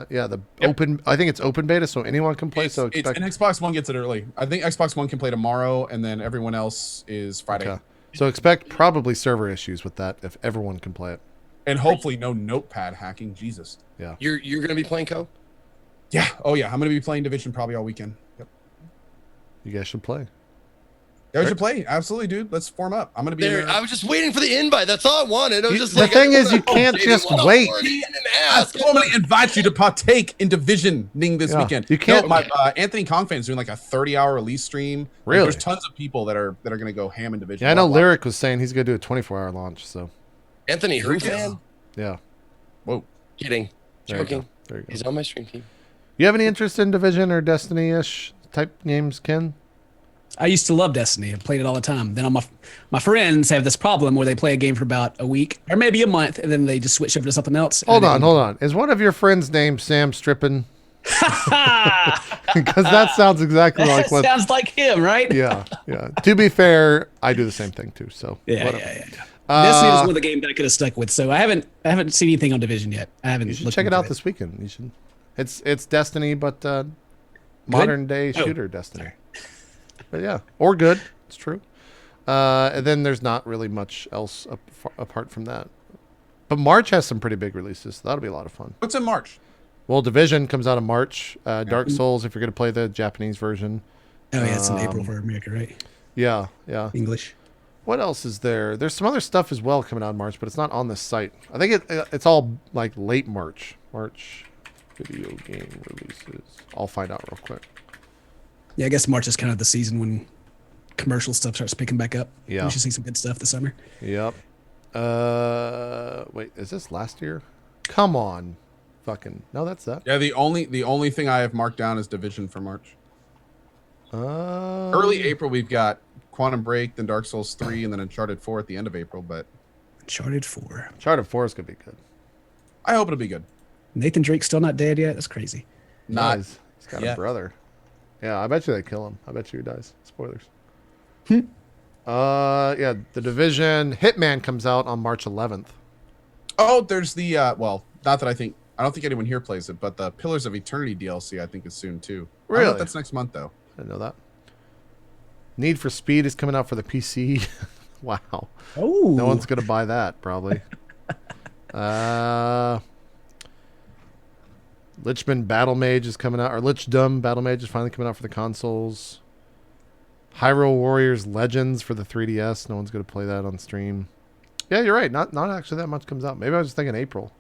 Yeah, open. I think it's open beta, so anyone can play. It's, so and expect. Xbox One gets it early. I think Xbox One can play tomorrow, and then everyone else is Friday. Okay. So expect probably server issues with that if everyone can play it. And hopefully no notepad hacking. Jesus. Yeah. You're gonna be playing Co? Yeah. Oh yeah. I'm gonna be playing Division probably all weekend. Yep. You guys should play. Yeah, we should play. Absolutely, dude. Let's form up. I'm gonna be There, there. I was just waiting for the invite. That's all I wanted. I was just The like, thing I is, you can't just wait. I formally invite you to partake in Divisioning this Yeah, weekend. you can't- No, my Anthony Kongfan's doing like a 30-hour release stream. Like, Really? there's tons of people that are gonna go ham in Division. Yeah, I know Lyric was saying he's gonna do a 24-hour launch. So Anthony, who fan? yeah. Whoa. Kidding. There you go. Joking. There you go. He's on my stream team. You have any interest in Division or Destiny-ish type games, Ken? I used to love Destiny. I played it all the time. Then all my friends have this problem where they play a game for about a week or maybe a month, and then they just switch over to something else. Hold on. Is one of your friends named Sam Strippin? Because that sounds exactly like what. Sounds like him, right? Yeah. To be fair, I do the same thing too. So Yeah. whatever. Destiny was one of the games that I could have stuck with. So I haven't seen anything on Division yet. I haven't. You should looked check it into out this weekend. You should. It's Destiny, but modern day Oh. shooter Destiny. But yeah, or good. It's true. And then there's not really much else apart from that. But March has some pretty big releases. So that'll be a lot of fun. What's in March? Well, Division comes out in March. Dark Souls, if you're going to play the Japanese version. Oh yeah, it's in April for America, right? Yeah. English. What else is there? There's some other stuff as well coming out in March, but it's not on this site. I think it's all like late March. March video game releases. I'll find out real quick. Yeah, I guess March is kind of the season when commercial stuff starts picking back up. Yeah. We should see some good stuff this summer. Yep. Wait, is this last year? Come on. Fucking. No, that's that. Yeah, the only thing I have marked down is Division for March. Early April, we've got Quantum Break, then Dark Souls 3, and then Uncharted 4 at the end of April. But Uncharted 4. Uncharted 4 is going to be good. I hope it'll be good. Nathan Drake's still not dead yet? That's crazy. Not He's got yet. a brother. Yeah, I bet you they kill him. I bet you he dies. Spoilers. Yeah, The Division. Hitman comes out on March 11th. Oh, there's the well, not that I don't think anyone here plays it, but the Pillars of Eternity DLC I think is soon too. I don't know if Really? that's next month though. I didn't know that. Need for Speed is coming out for the PC. Wow. Oh. No one's going to buy that, probably. Lichman Battle Mage is coming out, or Lichdom Battle Mage is finally coming out for the consoles. Hyrule Warriors Legends for the 3DS. No one's going to play that on stream. Yeah, you're right. Not actually that much comes out. Maybe I was just thinking April.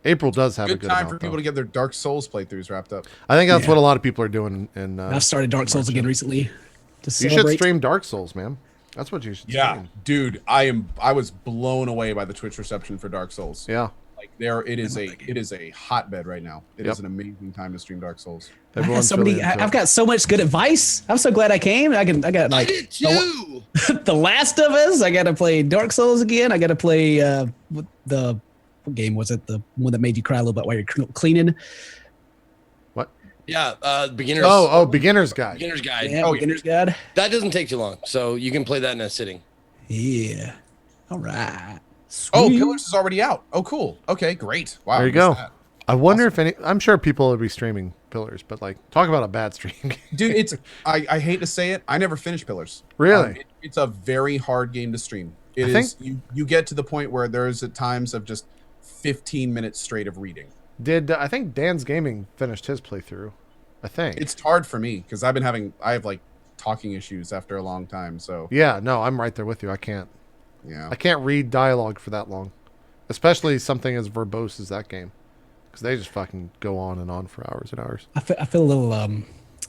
April does have a Good good time amount, for people though. to get their Dark Souls playthroughs wrapped up. I think that's Yeah. what a lot of people are doing. In I've started Dark Souls again recently. To you should celebrate. stream Dark Souls, man. That's what you should stream. Dude, I was blown away by the Twitch reception for Dark Souls. Yeah. Like it is a hotbed right now. It is Yep. an amazing time to stream Dark Souls. Everyone's really into I've it. what so much good advice. I'm so glad I came. I got I like did too. The Last of Us. I got to play Dark Souls again. I got to play what game was it? The one that made you cry a little bit while you're cleaning. What? Yeah, beginners. Oh, beginner's guide. Beginner's guide. Yeah, beginner's guide. That doesn't take too long, so you can play that in a sitting. Yeah. All right. Oh, Sweet. Pillars is already out. Oh, cool. Okay, great. Wow. There you I missed go. that. I wonder if any. I'm sure people will be streaming Pillars, but like, talk about a bad stream. Dude, it's I hate to say it, I never finished Pillars. Really? It's a very hard game to stream. It I is you get to the point where there's at times of just 15 minutes straight of reading. Did I think Dan's Gaming finished his playthrough? I think It's hard for me because I have like talking issues after a long time. So Yeah, no, I'm right there with you. I can't yeah. read dialogue for that long, especially something as verbose as that game, because they just fucking go on and on for hours and hours. I feel a little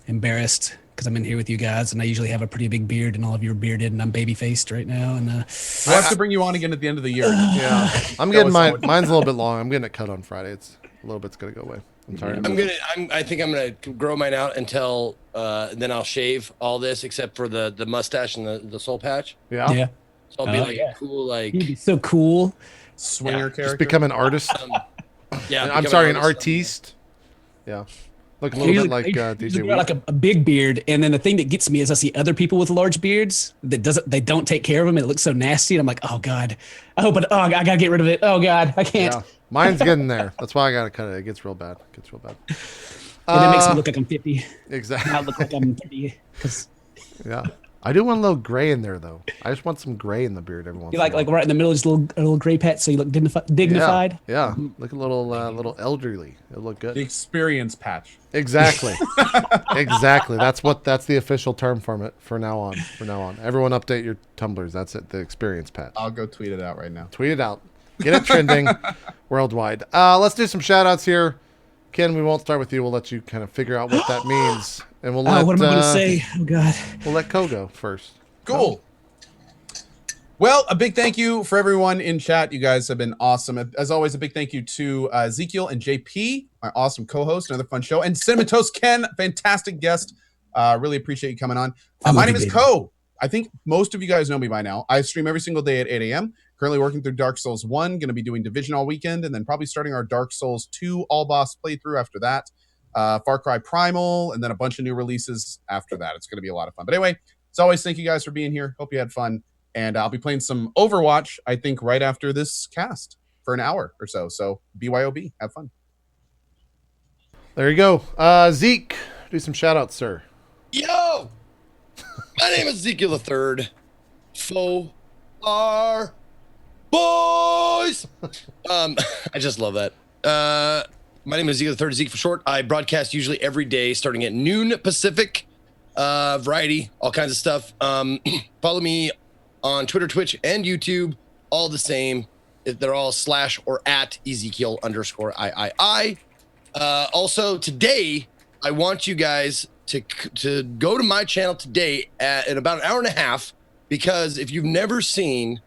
embarrassed because I'm in here with you guys, and I usually have a pretty big beard, and all of you are bearded, and I'm baby faced right now. And We'll have to bring you on again at the end of the year. Yeah, I'm getting mine. Mine's a little bit long. I'm getting it cut on Friday. It's a little bit's gonna go away. I'm sorry. I think I'm gonna grow mine out until then I'll shave all this except for the mustache and the soul patch. Yeah. yeah, So I'll be Oh, like yeah. a cool like you'd be so cool. Swinger Yeah, character. Just become an artist. yeah. I'm become sorry, an artist. artiste. Yeah. Look a I little bit usually- like I DJ. usually Wu. grow like a big beard, and then the thing that gets me is I see other people with large beards they don't take care of them, and it looks so nasty. And I'm like, oh god, I I gotta get rid of it. Oh god, I can't. Yeah. Mine's getting there. That's why I gotta cut it. It gets real bad. And it makes me look like I'm 50. Exactly. I look like I'm 30. Because Yeah. I do want a little gray in there though. I just want some gray in the beard every once you in a like while. right in the middle, just a little gray patch, so you look dignified. Yeah. Look a little elderly. It'll look The good. experience patch. Exactly. Exactly. That's the official term for it for now on. Everyone update your tumblers. That's it. The experience patch. I'll go tweet it out right now. Tweet it out. Get it trending worldwide. Let's do some shout outs here. Ken, we won't start with you. We'll let you kind of figure out what that means. And we'll let Oh, what am I going to say? Oh god. We'll let Ko go first. Cool. Well, a big thank you for everyone in chat. You guys have been awesome. As always, a big thank you to Ezekiel and JP, my awesome co-host, another fun show, and Cinnamon Toast Ken, fantastic guest. Really appreciate you coming on. My name is Ko. I think most of you guys know me by now. I stream every single day at 8 a.m. Currently working through Dark Souls 1, going to be doing Division all weekend, and then probably starting our Dark Souls 2 all-boss playthrough after that. Far Cry Primal, and then a bunch of new releases after that. It's going to be a lot of fun. But anyway, as always, thank you guys for being here. Hope you had fun. And I'll be playing some Overwatch, I think, right after this cast for an hour or so. So BYOB, have fun. There you go. Zeke, do some shout outs, sir. Yo, my name is Ezekiel III. Faux are boys. I just love that. My name is Ezekiel III, Zeke for short. I broadcast usually every day starting at noon Pacific. Variety, all kinds of stuff. Follow me on Twitter, Twitch, and YouTube. All the same. They're all / or at Ezekiel_III. Also, today, I want you guys to go to my channel today in about an hour and a half, because if you've never seen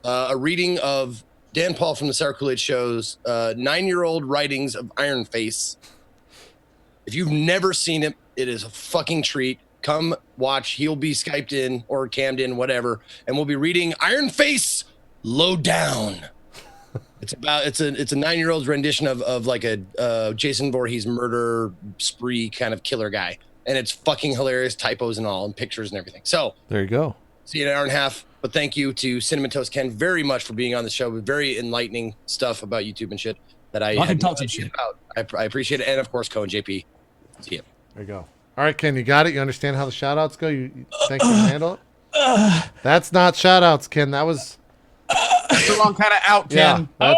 a reading of Dan Paul from the Sour Kool-Aid Show's 9-year-old writings of Iron Face, if you've never seen it, it is a fucking treat. Come watch. He'll be Skyped in or cammed in, whatever, and we'll be reading Iron Face Low Down. It's a 9-year-old's rendition of like a Jason Voorhees murder spree kind of killer guy, and it's fucking hilarious, typos and all, and pictures and everything. So There you go. see you in an hour and a half. But thank you to Cinnamon Toast Ken very much for being on the show with very enlightening stuff about YouTube and shit that I can had talk no some idea shit. about. I appreciate it, and of course, Ko and JP. See you. There you go. All right, Ken, you got it? You understand how the shout outs go? You think you can handle it? That's not shout outs, Ken. That was. That's the wrong kind of out, Ken. Yeah.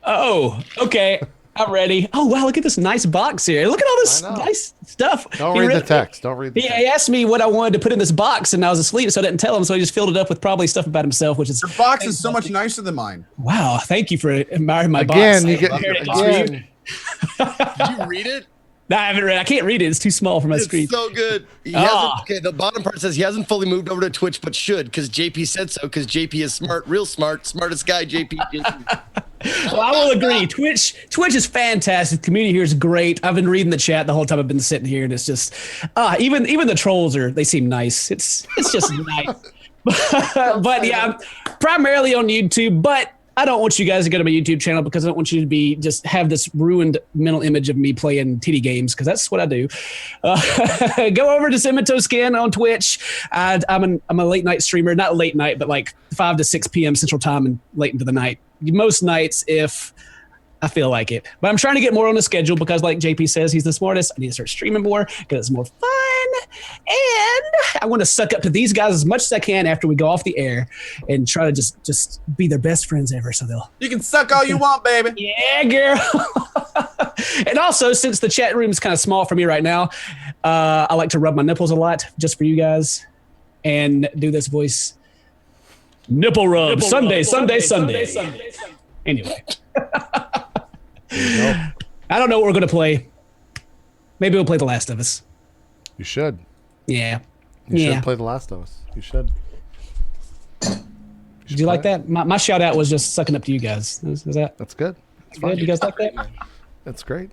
Oh, okay. I'm ready. Oh wow, look at this nice box here. Look at all this I know. nice stuff. Don't He read the really- text. Don't read the He text. asked me what I wanted to put in this box, and I was asleep, so I didn't tell him. So he just filled it up with probably stuff about himself, which is Your box is so much nicer than mine. wow. Thank you for admiring my box. Again, you I get prepared it just for you. again. Did you read it? No, I haven't read. I can't read it. It's too small for my screen. It's so good. He Ah. hasn't, okay, the bottom part says he hasn't fully moved over to Twitch, but should, because JP said so, because JP is smart, real smart, smartest guy, JP. Well, I will agree. Twitch is fantastic. The community here is great. I've been reading the chat the whole time I've been sitting here, and it's just even the trolls they seem nice. It's just nice. But yeah, I'm primarily on YouTube. But I don't want you guys to go to my YouTube channel because I don't want you to be just have this ruined mental image of me playing TD games because that's what I do. Go over to CementoSkin on Twitch. I'm a late night streamer, not late night, but like 5 to 6 p.m. Central Time and late into the night. Most nights if I feel like it. But I'm trying to get more on the schedule because like JP says, he's the smartest. I need to start streaming more because it's more fun. And I want to suck up to these guys as much as I can after we go off the air and try to just be their best friends ever. So You can suck all you want, baby. yeah, girl. And also, since the chat room is kind of small for me right now, I like to rub my nipples a lot just for you guys and do this voice. Nipple rub. Sunday. Anyway. I don't know what we're going to play. Maybe we'll play The Last of Us. You should. Yeah. You should play The Last of Us. You should. Did you like that? My shout out was just sucking up to you guys. Is that That's good. That's good? You guys like that? That's great.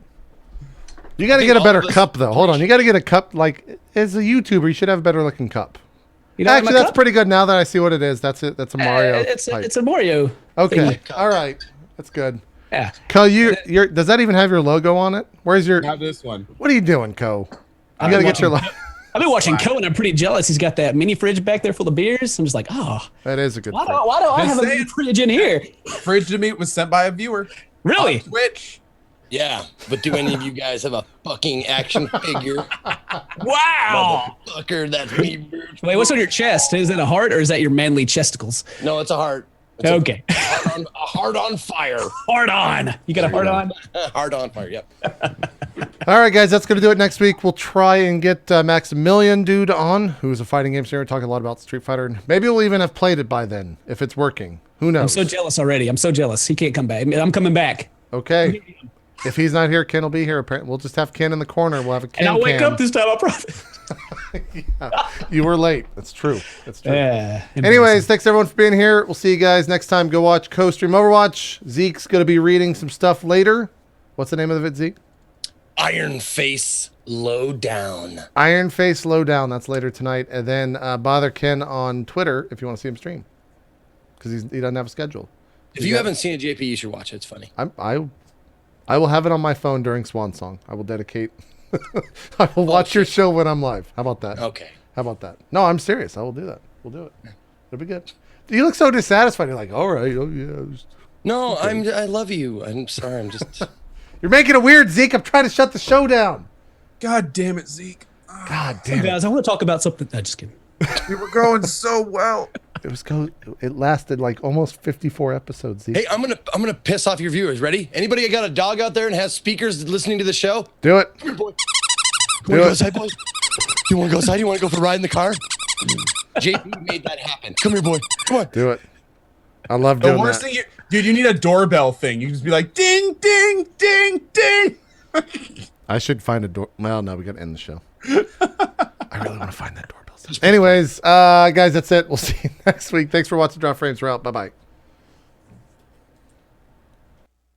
You got to get a better cup, though. Hold on. You got to get a cup. Like, as a YouTuber, you should have a better looking cup. You know what Actually, my that's cup? pretty good now that I see what it is. That's it. That's a Mario. It's type. a Mario. Okay. thing. All right. That's good. Yeah. Co, you're does that even have your logo on it? Where's your? Not this one. What are you doing, Co? You gotta get your. I've been watching Cohen. I'm pretty jealous. He's got that mini fridge back there full of beers. I'm just like, oh, That is a good. why thing. do I Just have a saying. mini fridge in here? Fridge to meat was sent by a viewer. Really? On Twitch. Yeah, but do any of you guys have a fucking action figure? Wow. Motherfucker, that's me, bitch. Wait, what's on your chest? Is it a heart or is that your manly chesticles? No, it's a heart. It's Okay. A heart on fire. Heart on. You got a heart on? Heart on fire. Yep. All right, guys, that's going to do it next week. We'll try and get Maximilian Dude on, who's a fighting game streamer, talking a lot about Street Fighter. And maybe we'll even have played it by then, if it's working. Who I'm knows? so jealous already. I'm so jealous. He can't come back. I'm coming back. Okay. If he's not here, Ken will be here. Apparently, we'll just have Ken in the corner. We'll have a Ken And I'll wake cam. up this time, I promise. You were late. That's true. That's true. Yeah. Anyways, thanks everyone for being here. We'll see you guys next time. Go watch Co-Stream Overwatch. Zeke's going to be reading some stuff later. What's the name of it, Zeke? Iron Face Lowdown. Iron Face Lowdown. That's later tonight. And then bother Ken on Twitter if you want to see him stream. Because he doesn't have a schedule. If you haven't seen it, JP, you should watch it. It's funny. I will have it on my phone during Swan Song. I will dedicate. I will watch your show when I'm live. How about that? Okay. How about that? No, I'm serious. I will do that. We'll do it. It'll be good. You look so dissatisfied. You're like, all right. Oh, yeah. No, I love you. I'm sorry. I'm just. You're making it weird, Zeke. I'm trying to shut the show down. God damn it, Zeke. God damn it. Guys, I want to talk about something. No, just kidding. We were going so well. It lasted like almost 54 episodes, Zeke. Hey, I'm gonna piss off your viewers. Ready? Anybody got a dog out there and has speakers listening to the show? Do it. Come here, boy. Do You want to it. go outside, boy? You want to go outside? You want to go for a ride in the car? JP made that happen. Come here, boy. Come on. Do it. I love The doing worst that. thing, dude, you need a doorbell thing. You just be like, ding, ding, ding, ding. I should find a door. Well, no, we got to end the show. I really want to find that doorbell. Anyways, guys, that's it. We'll see you next week. Thanks for watching Drop Frames. We're out. Bye-bye.